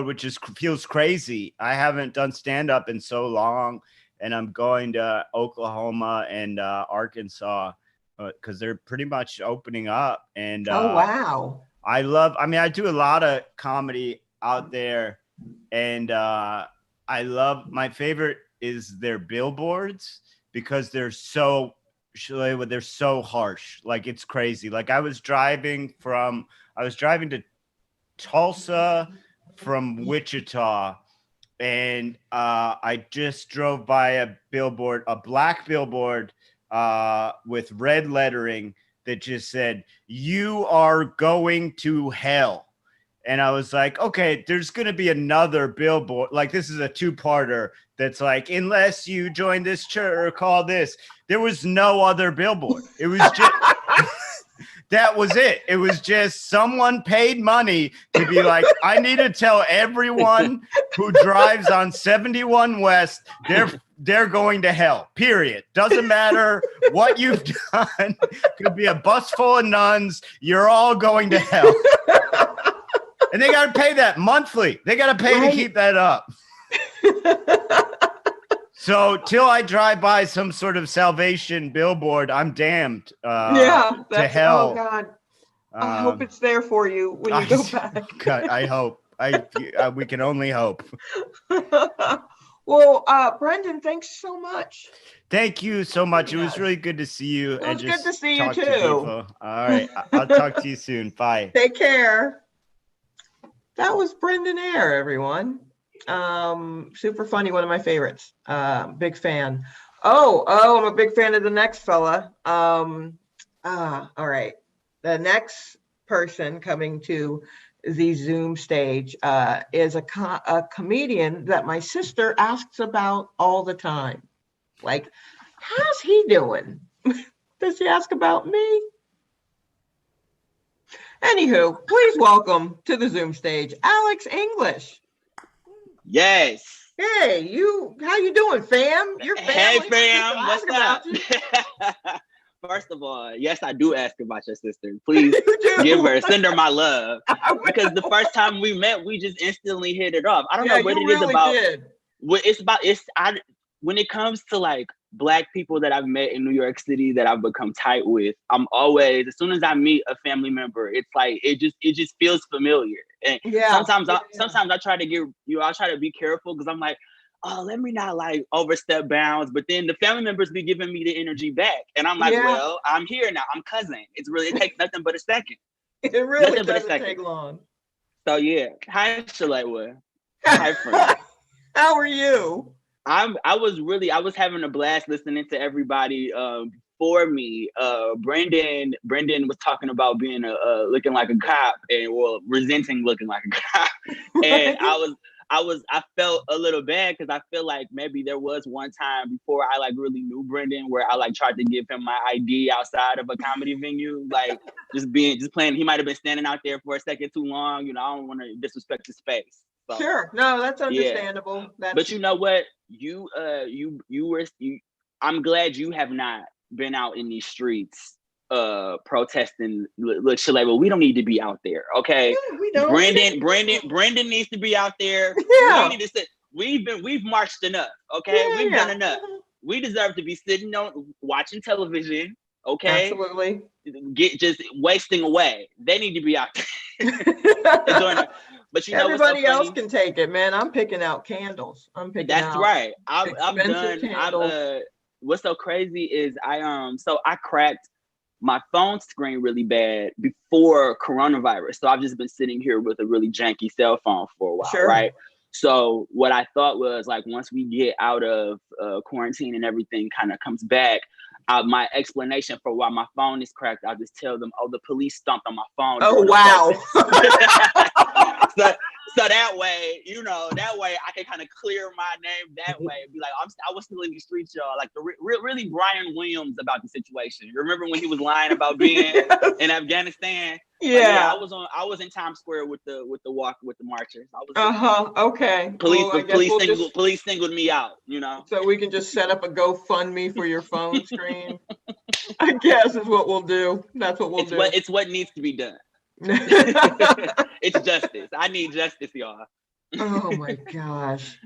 Which feels crazy. I haven't done stand up in so long, and I'm going to Oklahoma and Arkansas because they're pretty much opening up. And Oh wow. I do a lot of comedy out there, and my favorite is their billboards because they're so harsh. Like, it's crazy. Like, I was driving to Tulsa from Wichita, and I just drove by a black billboard with red lettering that just said, "You are going to hell." And I was like, okay, there's going to be another billboard. Like, this is a two-parter that's like, unless you join this church or call this. There was no other billboard. It was just, that was it. It was just someone paid money to be like, I need to tell everyone who drives on 71 West, they're going to hell, period. Doesn't matter what you've done. Could be a bus full of nuns. You're all going to hell. And they got to pay that monthly. They got to pay to keep that up. So till I drive by some sort of salvation billboard, I'm damned to hell. Oh God. I hope it's there for you when you go back. God, I hope. We can only hope. Well, Brendan, thanks so much. Thank you so much. It was really good to see you. It was good to see you talk too. to people. All right. I'll talk to you soon. Bye. Take care. That was Brendan Eyre, everyone. Super funny, one of my favorites. Big fan. Oh, I'm a big fan of the next fella. All right. The next person coming to the Zoom stage is a comedian that my sister asks about all the time. Like, how's he doing? Does she ask about me? Anywho, please welcome to the Zoom stage, Alex English. Yes. Hey, how you doing, fam? Your family. Hey, fam. What's up? First of all, yes, I do ask about your sister. Please send her my love. Because the first time we met, we just instantly hit it off. I don't know what it is about. When it comes to like Black people that I've met in New York City that I've become tight with, I'm always, as soon as I meet a family member, it's like it just feels familiar. And sometimes I try to be careful because I'm like, oh, let me not like overstep bounds. But then the family members be giving me the energy back. And I'm like, well, I'm here now. I'm cousin. It takes nothing but a second. It really doesn't take long. So yeah. Hi, Shalewa. Hi, friend. How are you? I was having a blast listening to everybody for me. Brendan was talking about being looking like a cop and resenting looking like a cop. And I felt a little bad because I feel like maybe there was one time before I like really knew Brendan where I like tried to give him my ID outside of a comedy venue, like just playing. He might have been standing out there for a second too long. You know, I don't want to disrespect his space. So, sure, no, that's understandable. Yeah. But you know what? I'm glad you have not been out in these streets protesting. Look, Shalewa, we don't need to be out there, okay? Yeah, we don't. Brendan needs to be out there. Yeah. We need to sit. We've marched enough, okay? Yeah, we've done enough. We deserve to be sitting watching television, okay? Absolutely. Just wasting away. They need to be out there. But you know, everybody else can take it, man. I'm picking out candles. That's right. I'm done. What's so crazy is I cracked my phone screen really bad before coronavirus. So I've just been sitting here with a really janky cell phone for a while, right? So what I thought was like, once we get out of quarantine and everything kind of comes back, my explanation for why my phone is cracked, I'll just tell them, oh, the police stomped on my phone. Oh, wow. So that way, I can kind of clear my name that way. Be like, I was still in the streets, y'all. Like really Brian Williams about the situation. You remember when he was lying about being in Afghanistan? Yeah. I was in Times Square with the marchers. I was Okay. Police singled me out, So we can just set up a GoFundMe for your phone screen. I guess is what we'll do. That's what we'll do. It's what needs to be done. It's justice. I need justice, y'all. Oh my gosh.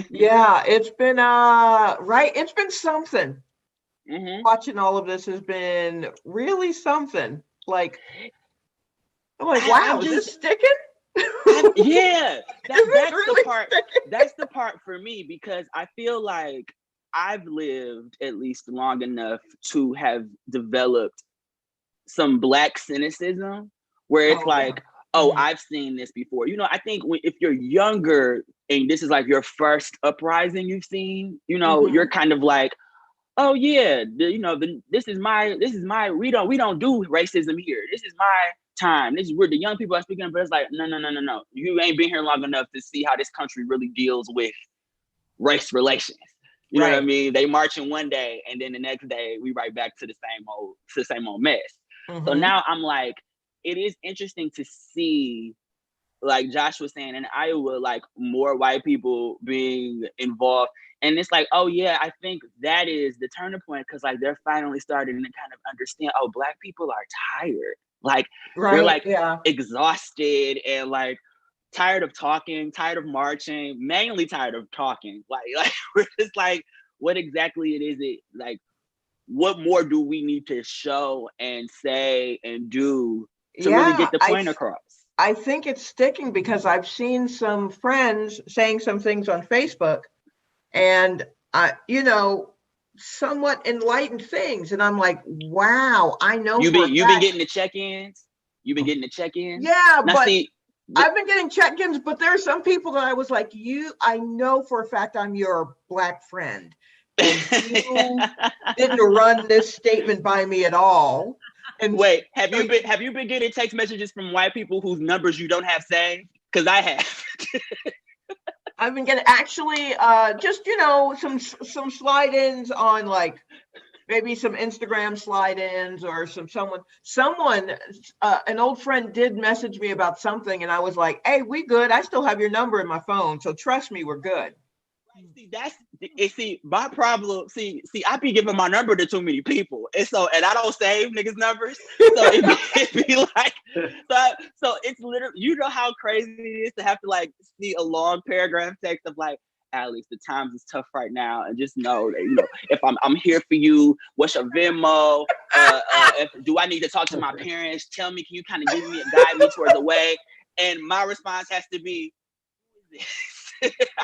Yeah, it's been right. It's been something. Watching all of this has been really something. Like, I'm like, wow, is this sticking? Yeah, that's really the part. That's the part for me, because I feel like I've lived at least long enough to have developed some Black cynicism, where it's I've seen this before. I think if you're younger and this is like your first uprising you've seen, you're kind of like, oh yeah, this is my we don't do racism here. This is my time. This is where the young people are speaking, but it's like, no. You ain't been here long enough to see how this country really deals with race relations. You know what I mean? They marching one day and then the next day we right back to the same old mess. So now I'm like, it is interesting to see, like Josh was saying, in Iowa, like more white people being involved. And it's like, oh yeah, I think that is the turning point, because like they're finally starting to kind of understand, oh, Black people are tired. Like they're like exhausted and like tired of talking, tired of marching, mainly tired of talking. Like we're just like, what exactly is it? Like, what more do we need to show and say and do to really get the point across? I think it's sticking because I've seen some friends saying some things on Facebook and somewhat enlightened things. And I'm like, wow, I know you've been getting the check-ins. You've been getting the check-ins. Yeah, I've been getting check-ins, but there are some people that I was like, I know for a fact I'm your Black friend. And you didn't run this statement by me at all. And wait, have you been getting text messages from white people whose numbers you don't have saved? Because I have. I've been getting actually just some slide-ins on like maybe some Instagram slide-ins or someone an old friend did message me about something and I was like, hey, we good. I still have your number in my phone, so trust me, we're good. See, my problem. See, I be giving my number to too many people, and I don't save niggas' numbers. So it be like, so it's literally, how crazy it is to have to like see a long paragraph text of like, Alex, the times is tough right now, and just know that if I'm here for you. What's your Venmo? Do I need to talk to my parents? Tell me, can you kind of guide me towards the way? And my response has to be,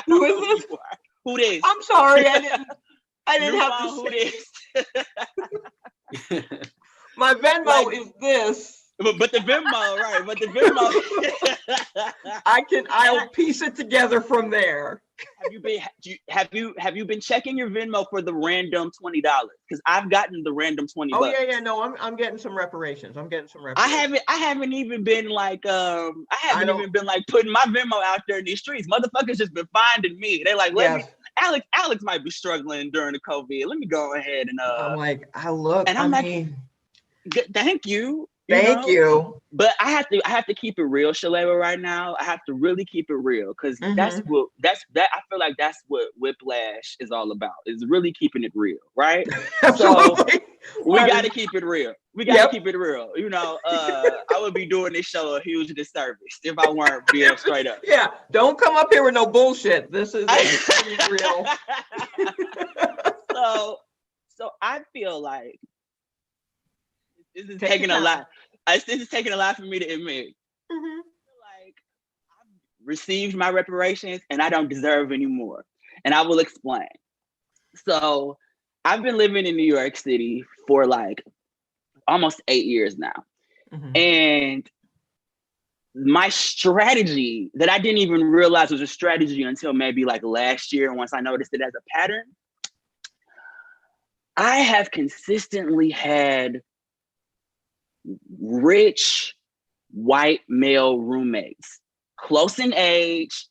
who is this? Who this? I'm sorry, I didn't have to who this. My Venmo is this. But the Venmo, right? But the Venmo. I'll piece it together from there. Have you been checking your Venmo for the random $20? Because I've gotten the random $20. Oh yeah, no, I'm getting some reparations. I haven't even been like even been like putting my Venmo out there in these streets. Motherfuckers just been finding me. They're like, Alex might be struggling during the COVID. Let me go ahead and I'm like, thank you. Thank you. But I have to keep it real, Shalewa, right now. I have to really keep it real, because I feel like that's what Whiplash is all about, is really keeping it real, right? Absolutely. So we got to keep it real. We got to keep it real. I would be doing this show a huge disservice if I weren't being straight up. Yeah, don't come up here with no bullshit. This is real. So I feel like this is taking a lot. This is taking a lot for me to admit. I feel like I've received my reparations and I don't deserve any more. And I will explain. So I've been living in New York City for like almost 8 years now. And my strategy that I didn't even realize was a strategy until maybe like last year, once I noticed it as a pattern, I have consistently had rich white male roommates close in age,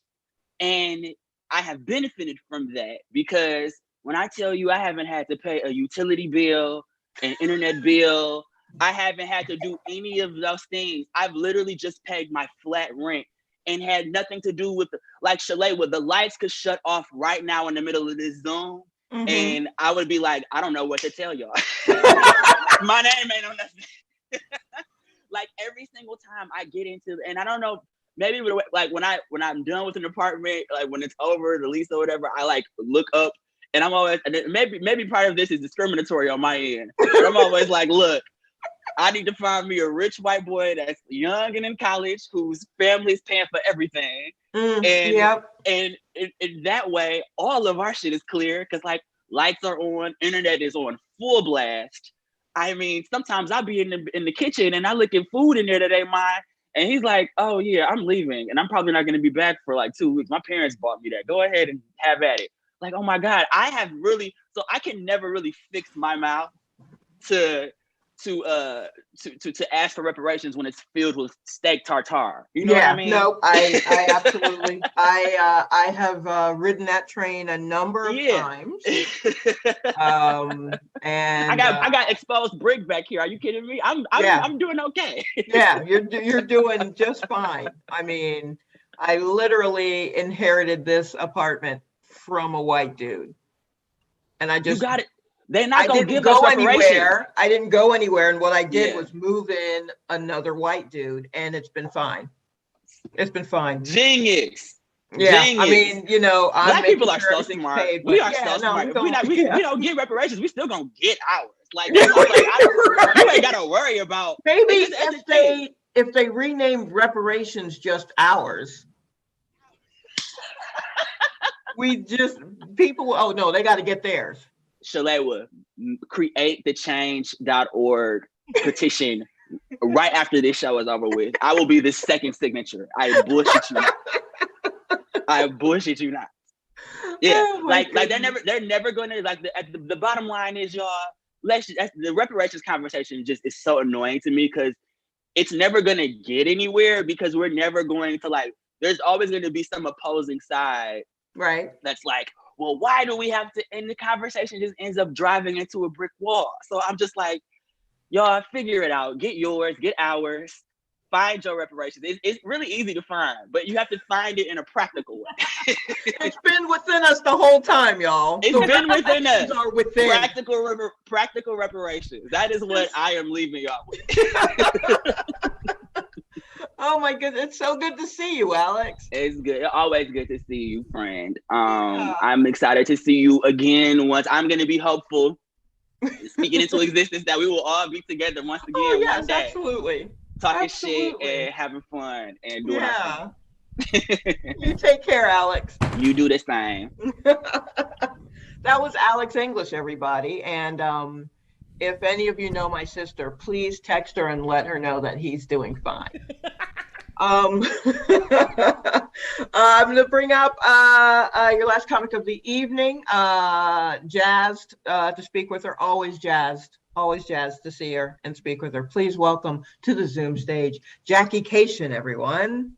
and I have benefited from that because when I tell you I haven't had to pay a utility bill, an internet bill, I haven't had to do any of those things. I've literally just paid my flat rent and had nothing to do with like Shalewa, the lights could shut off right now in the middle of this Zoom. And I would be like, I don't know what to tell y'all. My name ain't on nothing. Like every single time I get into, and I don't know, maybe like when I'm done with an apartment, like when it's over, the lease or whatever, I like look up and I'm always, and maybe part of this is discriminatory on my end, but I'm always like, look, I need to find me a rich white boy that's young and in college whose family's paying for everything. And in that way, all of our shit is clear because like lights are on, internet is on full blast. I mean, sometimes I'll be in the kitchen and I look at food in there that ain't mine. And he's like, oh yeah, I'm leaving. And I'm probably not going to be back for like 2 weeks. My parents bought me that. Go ahead and have at it. Like, oh my God, so I can never really fix my mouth to ask for reparations when it's filled with steak tartare. You know what I mean? No, I absolutely. I have ridden that train a number of times. And I got exposed brick back here. Are you kidding me? I'm doing okay. Yeah, you're doing just fine. I mean, I literally inherited this apartment from a white dude, and I just you got it. They're not going to give go us anywhere. I didn't go anywhere. And what I did was move in another white dude, and it's been fine. It's been fine. Genius. Yeah. Genius. I mean, you know, Black people are so smart. We are so smart. We don't get reparations. We still going to get ours. Like, you ain't got to worry about. Maybe if they renamed reparations just ours. Oh no, they got to get theirs. Shalewa, createthechange.org petition right after this show is over with. I will be the second signature. I bullshit you not. Yeah, like they're never going to like the bottom line is y'all. The reparations conversation just is so annoying to me because it's never going to get anywhere because we're never going to like. There's always going to be some opposing side, right? That's like, well, why do we have to? And the conversation just ends up driving into a brick wall. So I'm just like, y'all figure it out. Get yours, get ours, find your reparations. It's really easy to find, but you have to find it in a practical way. It's been within us the whole time, y'all. It's been within us. Are within. Practical reparations. That is what I am leaving y'all with. Oh my goodness, it's so good to see you, Alex. It's good. Always good to see you, friend. I'm excited to see you again once. I'm going to be hopeful, speaking into existence, that we will all be together once again. Oh yes, one day, absolutely. Talking shit and having fun and doing our thing. You take care, Alex. You do the same. That was Alex English, everybody. And if any of you know my sister, please text her and let her know that he's doing fine. I'm going to bring up your last comic of the evening. Jazzed to speak with her. Always jazzed to see her and speak with her. Please welcome to the Zoom stage, Jackie Kashian, everyone.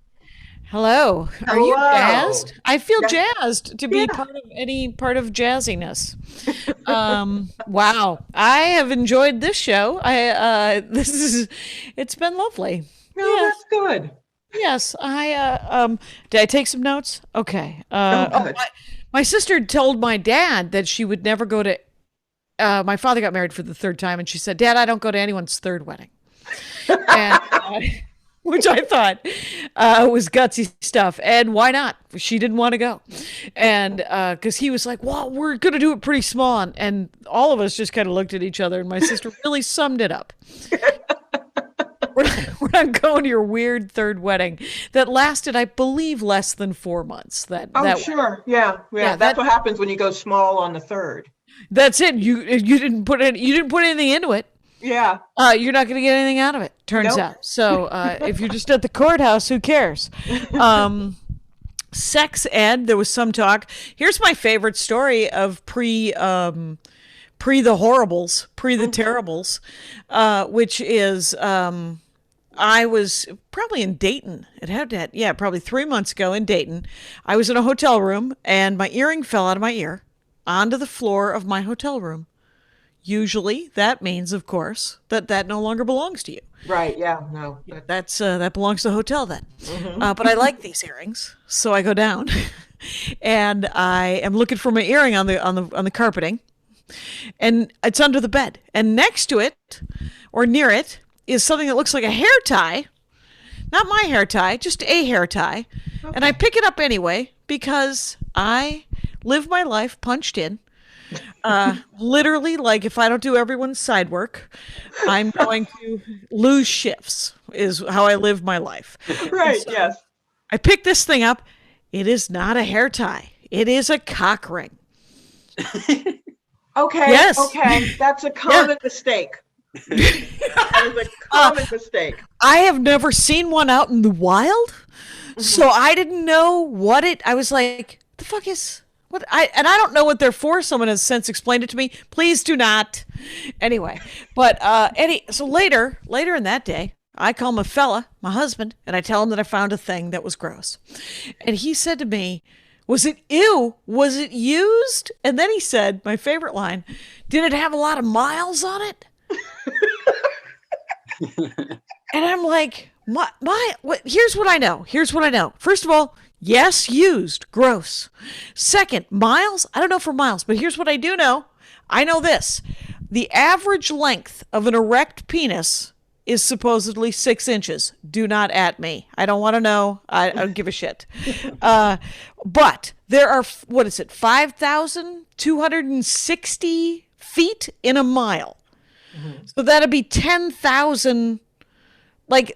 Hello. Are you jazzed? I feel Yeah. jazzed to be part of any part of jazziness. Wow. I have enjoyed this show. It's been lovely. No, that's good. Yes. Did I take some notes? Okay. Good. My sister told my dad that she would never go to, my father got married for the third time and she said, Dad, I don't go to anyone's third wedding. And, which I thought was gutsy stuff. And why not? She didn't want to go. And because he was like, well, we're going to do it pretty small. And all of us just kind of looked at each other. And my sister really summed it up. We're not going to your weird third wedding that lasted, I believe, less than 4 months. Sure. Yeah. That's what happens when you go small on the third. That's it. You didn't put anything into it. Yeah. You're not going to get anything out of it, turns out. So if you're just at the courthouse, who cares? Sex ed, there was some talk. Here's my favorite story of pre the horribles, pre the terribles, which is I was probably in Dayton. It had to, yeah, probably 3 months ago in Dayton. I was in a hotel room and my earring fell out of my ear onto the floor of my hotel room. Usually that means, of course, that no longer belongs to you. Right. Yeah. No. That belongs to the hotel then. But I like these earrings, so I go down, and I am looking for my earring on the carpeting, and it's under the bed, and next to it, or near it, is something that looks like a hair tie, not my hair tie, just a hair tie, and I pick it up anyway because I live my life punched in. Literally, like if I don't do everyone's side work, I'm going to lose shifts is how I live my life. Right. So Yes. I pick this thing up. It is not a hair tie. It is a cock ring. Okay. Yes. Okay. That's a common mistake. That is a common mistake. I have never seen one out in the wild, so I didn't know what it. I was like, the fuck is. What I don't know what they're for. Someone has since explained it to me. Please do not. Anyway, but so later in that day, I call my fella, my husband, and I tell him that I found a thing that was gross. And he said to me, "Was it ew? Was it used?" And then he said, my favorite line, "Did it have a lot of miles on it?" And I'm like, here's what I know. Here's what I know. First of all, yes, used. Gross. Second, miles. I don't know for miles, but here's what I do know. I know this. The average length of an erect penis is supposedly 6 inches. Do not at me. I don't want to know. I don't give a shit. But there are, 5,260 feet in a mile. So that'd be 10,000.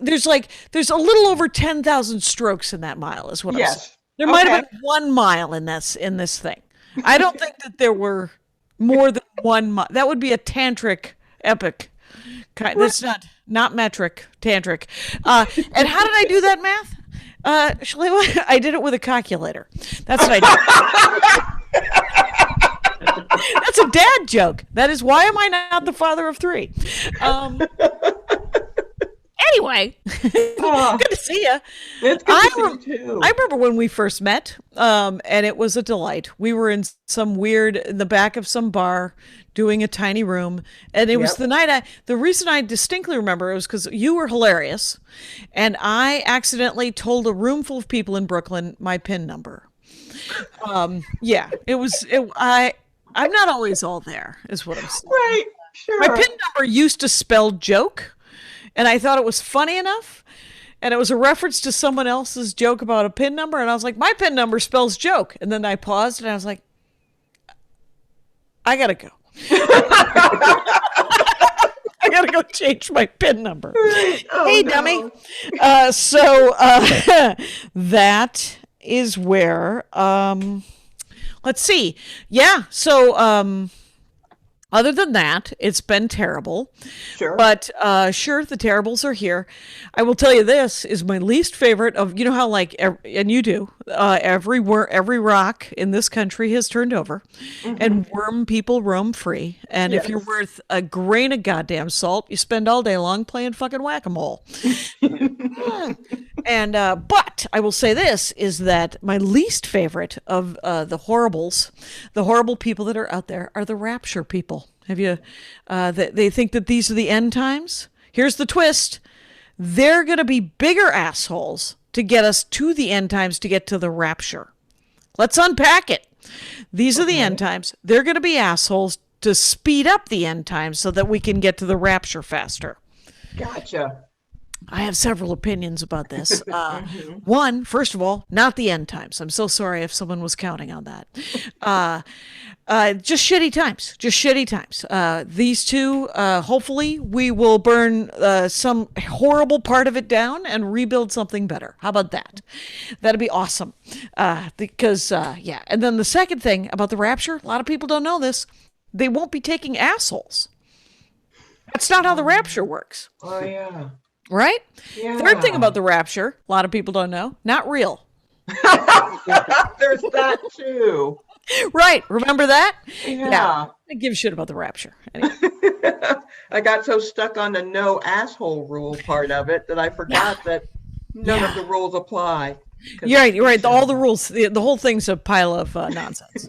There's a little over 10,000 strokes in that mile is what I'm saying. There might have been 1 mile in this thing. I don't think that there were more than 1 mile. That would be a tantric epic. That's not metric, tantric. And how did I do that math? Shalewa, I did it with a calculator. That's what I did. That's a dad joke. That is why am I not the father of 3? Anyway, good to see you. It's good to see you too. I remember when we first met, and it was a delight. We were in the back of some bar doing a tiny room, and it was the night the reason I distinctly remember it was because you were hilarious, and I accidentally told a room full of people in Brooklyn my PIN number. Yeah, I'm not always all there, is what I'm saying. Right, sure. My PIN number used to spell joke. And I thought it was funny enough. And it was a reference to someone else's joke about a PIN number. And I was like, my PIN number spells joke. And then I paused and I was like, I got to go. I got to go change my PIN number. Hey, dummy. So that is where, let's see. Yeah. So, other than that, it's been terrible. Sure. But sure, the terribles are here. I will tell you this is my least favorite of, you know how and you do, every rock in this country has turned over and worm people roam free. And if you're worth a grain of goddamn salt, you spend all day long playing fucking whack-a-mole. And but I will say this is that my least favorite of the horrible people that are out there are the rapture people. Have you? They think that these are the end times. Here's the twist: they're going to be bigger assholes to get us to the end times to get to the rapture. Let's unpack it. These are the end times. They're going to be assholes to speed up the end times so that we can get to the rapture faster. Gotcha. I have several opinions about this. One, first of all, not the end times. I'm so sorry if someone was counting on that. Just shitty times. Just shitty times. These two, hopefully, we will burn some horrible part of it down and rebuild something better. How about that? That'd be awesome. Because, yeah. And then the second thing about the rapture, a lot of people don't know this. They won't be taking assholes. That's not how the rapture works. Oh, yeah. Right? Yeah. Third thing about the rapture, a lot of people don't know, not real. There's that too. Right. Remember that? Yeah. I give a shit about the rapture. Anyway. I got so stuck on the no asshole rule part of it that I forgot that none of the rules apply. You're right. You're right. All the rules, the whole thing's a pile of nonsense.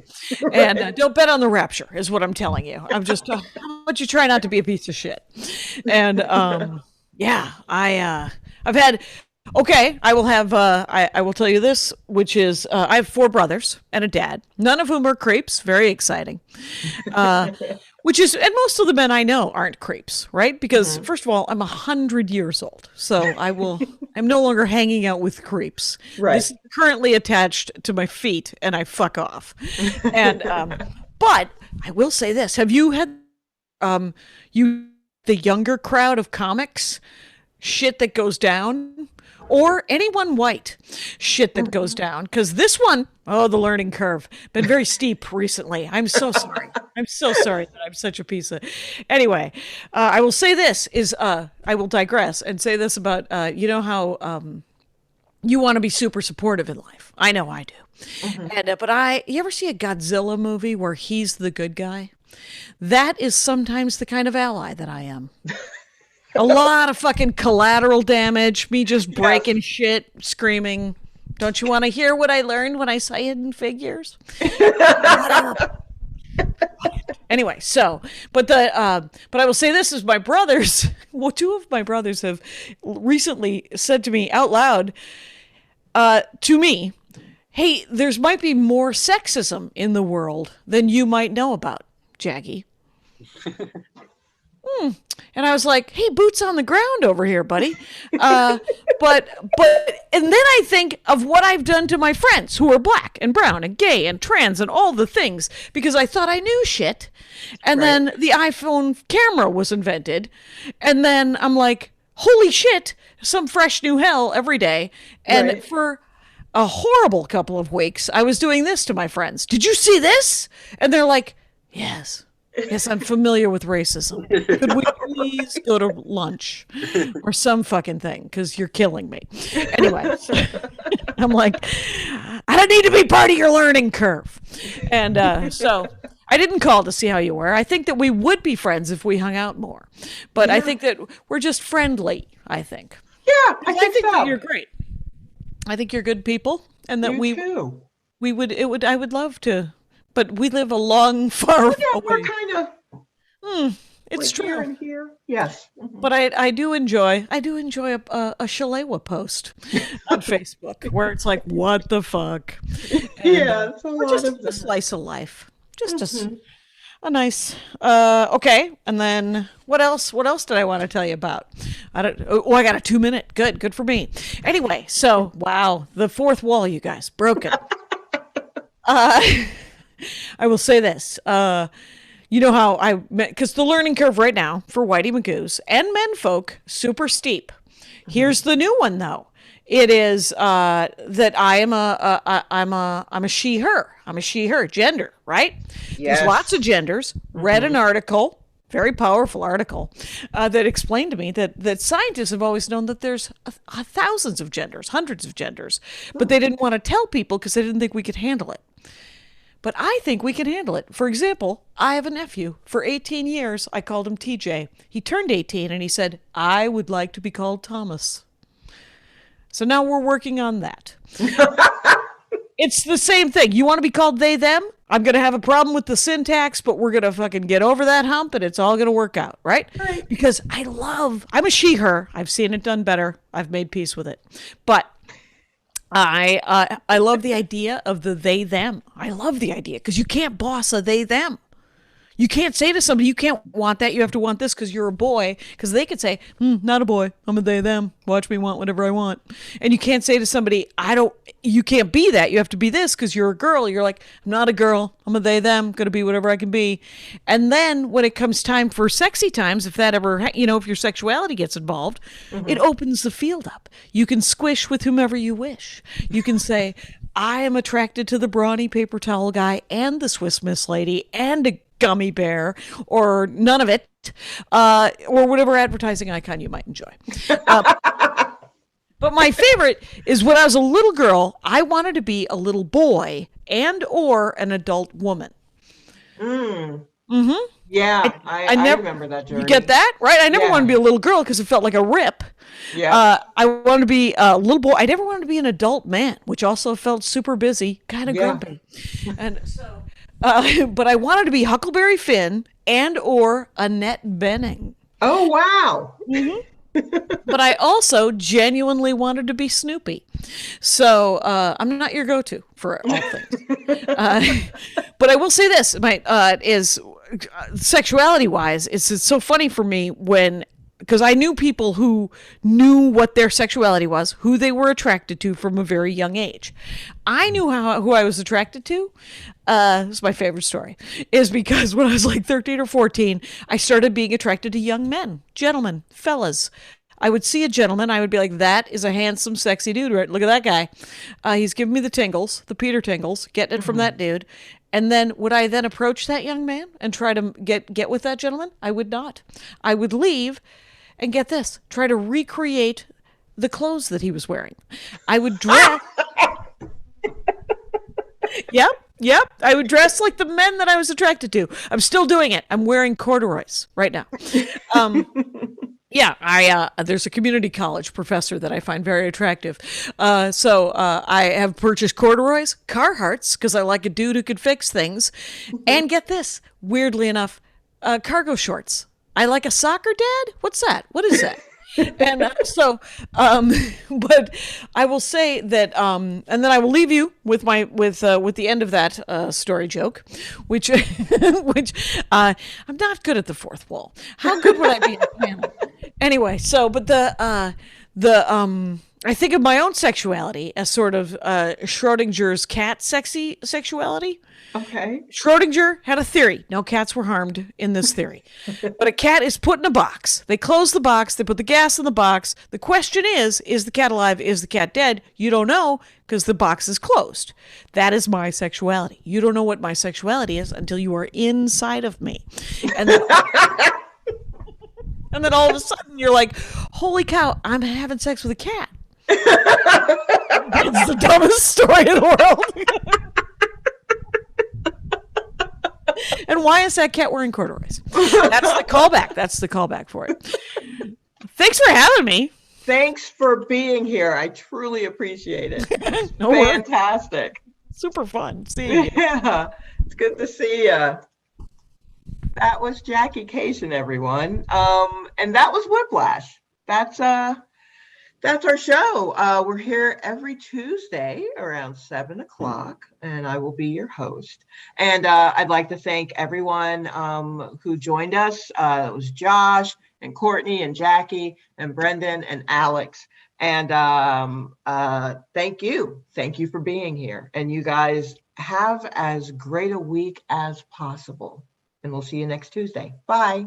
And don't bet on the rapture, is what I'm telling you. I'm just, how about you try not to be a piece of shit? And yeah, I've had. Okay, I will have. I will tell you this, which is I have 4 brothers and a dad, none of whom are creeps. Very exciting. Which is, and most of the men I know aren't creeps, right? Because first of all, I'm 100 years old, so I'm no longer hanging out with creeps. Right. This is currently attached to my feet, and I fuck off. And but I will say this: have you had the younger crowd of comics shit that goes down? Or anyone white shit that goes down. Because this one, the learning curve, been very steep recently. I'm so sorry. I'm so sorry that I'm such a piece of... Anyway, I will say this is, I will digress and say this about, you know how you want to be super supportive in life. I know I do. And but you ever see a Godzilla movie where he's the good guy? That is sometimes the kind of ally that I am. A lot of fucking collateral damage, me just breaking shit, screaming, don't you want to hear what I learned when I saw Hidden Figures? Anyway, so, but I will say this is my brothers, well, 2 of my brothers have recently said to me out loud, to me, hey, there's might be more sexism in the world than you might know about, Jaggy. And I was like, hey, boots on the ground over here, buddy. But and then I think of what I've done to my friends who are black and brown and gay and trans and all the things because I thought I knew shit. And then the iPhone camera was invented. And then I'm like, holy shit, some fresh new hell every day. And for a horrible couple of weeks, I was doing this to my friends. Did you see this? And they're like, yes. Yes, I'm familiar with racism. Could we please go to lunch or some fucking thing? Because you're killing me. Anyway, I'm like, I don't need to be part of your learning curve. And so I didn't call to see how you were. I think that we would be friends if we hung out more. But I think that we're just friendly, I think. Yeah, I think so. that you're great. I think you're good people. And that I would love to. But we live a long, far away. We're kind of. It's true. Here and here. Yes. But I do enjoy a Shalewa post on Facebook where it's like, what the fuck? And, it's a lot of a slice of life. Just a nice. Okay, and then what else? What else did I want to tell you about? I got a 2-minute. Good for me. Anyway, so wow, the 4th wall, you guys, broken. I will say this. You know how because the learning curve right now for Whitey Magoo's and menfolk, super steep. Here's the new one though. It is that I'm a she, her. I'm a she, her gender, right? Yes. There's lots of genders. Read an article, very powerful article, that explained to me that scientists have always known that there's thousands of genders, hundreds of genders, but they didn't want to tell people because they didn't think we could handle it. But I think we can handle it. For example, I have a nephew. For 18 years, I called him TJ. He turned 18 and he said, I would like to be called Thomas. So now we're working on that. It's the same thing. You want to be called they, them? I'm going to have a problem with the syntax, but we're going to fucking get over that hump and it's all going to work out, right? Because I'm a she, her. I've seen it done better. I've made peace with it. But I love the idea of the they, them. I love the idea because you can't boss a they, them. You can't say to somebody, you can't want that. You have to want this because you're a boy. Because they could say, not a boy. I'm a they, them. Watch me want whatever I want. And you can't say to somebody, you can't be that. You have to be this because you're a girl. You're like, I'm not a girl. I'm a they, them. Going to be whatever I can be. And then when it comes time for sexy times, if that ever, if your sexuality gets involved, it opens the field up. You can squish with whomever you wish. You can say, I am attracted to the brawny paper towel guy and the Swiss Miss lady and a gummy bear or none of it, or whatever advertising icon you might enjoy. But my favorite is when I was a little girl, I wanted to be a little boy and or an adult woman. Mm. Yeah, I never remember that journey. You get that? Right? I never Yeah. wanted to be a little girl because it felt like a rip. Yeah. I wanted to be a little boy. I never wanted to be an adult man, which also felt super busy, kind of Yeah. grumpy. And so, but I wanted to be Huckleberry Finn and or Annette Bening. Oh, wow. But I also genuinely wanted to be Snoopy. So I'm not your go-to for all things. But I will say this, is sexuality-wise, it's so funny for me because I knew people who knew what their sexuality was, who they were attracted to from a very young age. I knew who I was attracted to. This is my favorite story, is because when I was like 13 or 14, I started being attracted to young men, gentlemen, fellas. I would see a gentleman, I would be like, that is a handsome, sexy dude, right? Look at that guy. He's giving me the tingles, the Peter tingles, getting it from that dude. And then would I then approach that young man and try to get with that gentleman? I would not. I would leave and get this, try to recreate the clothes that he was wearing. I would dress. Yep. I would dress like the men that I was attracted to. I'm still doing it. I'm wearing corduroys right now. Yeah, there's a community college professor that I find very attractive. So I have purchased corduroys, Carhartts, because I like a dude who could fix things. And get this, weirdly enough, cargo shorts. I like a soccer dad? What's that? What is that? And but I will say that, and then I will leave you with the end of that story joke, which I'm not good at the fourth wall. How good would I be in a panel? Anyway, so but I think of my own sexuality as sort of Schrodinger's cat sexuality. Okay. Schrodinger had a theory. No cats were harmed in this theory. But a cat is put in a box. They close the box. They put the gas in the box. The question is the cat alive? Is the cat dead? You don't know because the box is closed. That is my sexuality. You don't know what my sexuality is until you are inside of me. And then, and then all of a sudden you're like, holy cow, I'm having sex with a cat. It's the dumbest story in the world. And why is that cat wearing corduroys? That's the callback. That's the callback for it. Thanks for having me. Thanks for being here. I truly appreciate it. No worries. Fantastic. Super fun seeing you. Yeah, it's good to see you. That was Jackie Kashian, everyone. And that was Whiplash. That's our show. We're here every Tuesday around 7 o'clock, and I will be your host. And I'd like to thank everyone who joined us. It was Josh and Courtney and Jackie and Brendan and Alex. And thank you. Thank you for being here. And you guys have as great a week as possible. And we'll see you next Tuesday. Bye.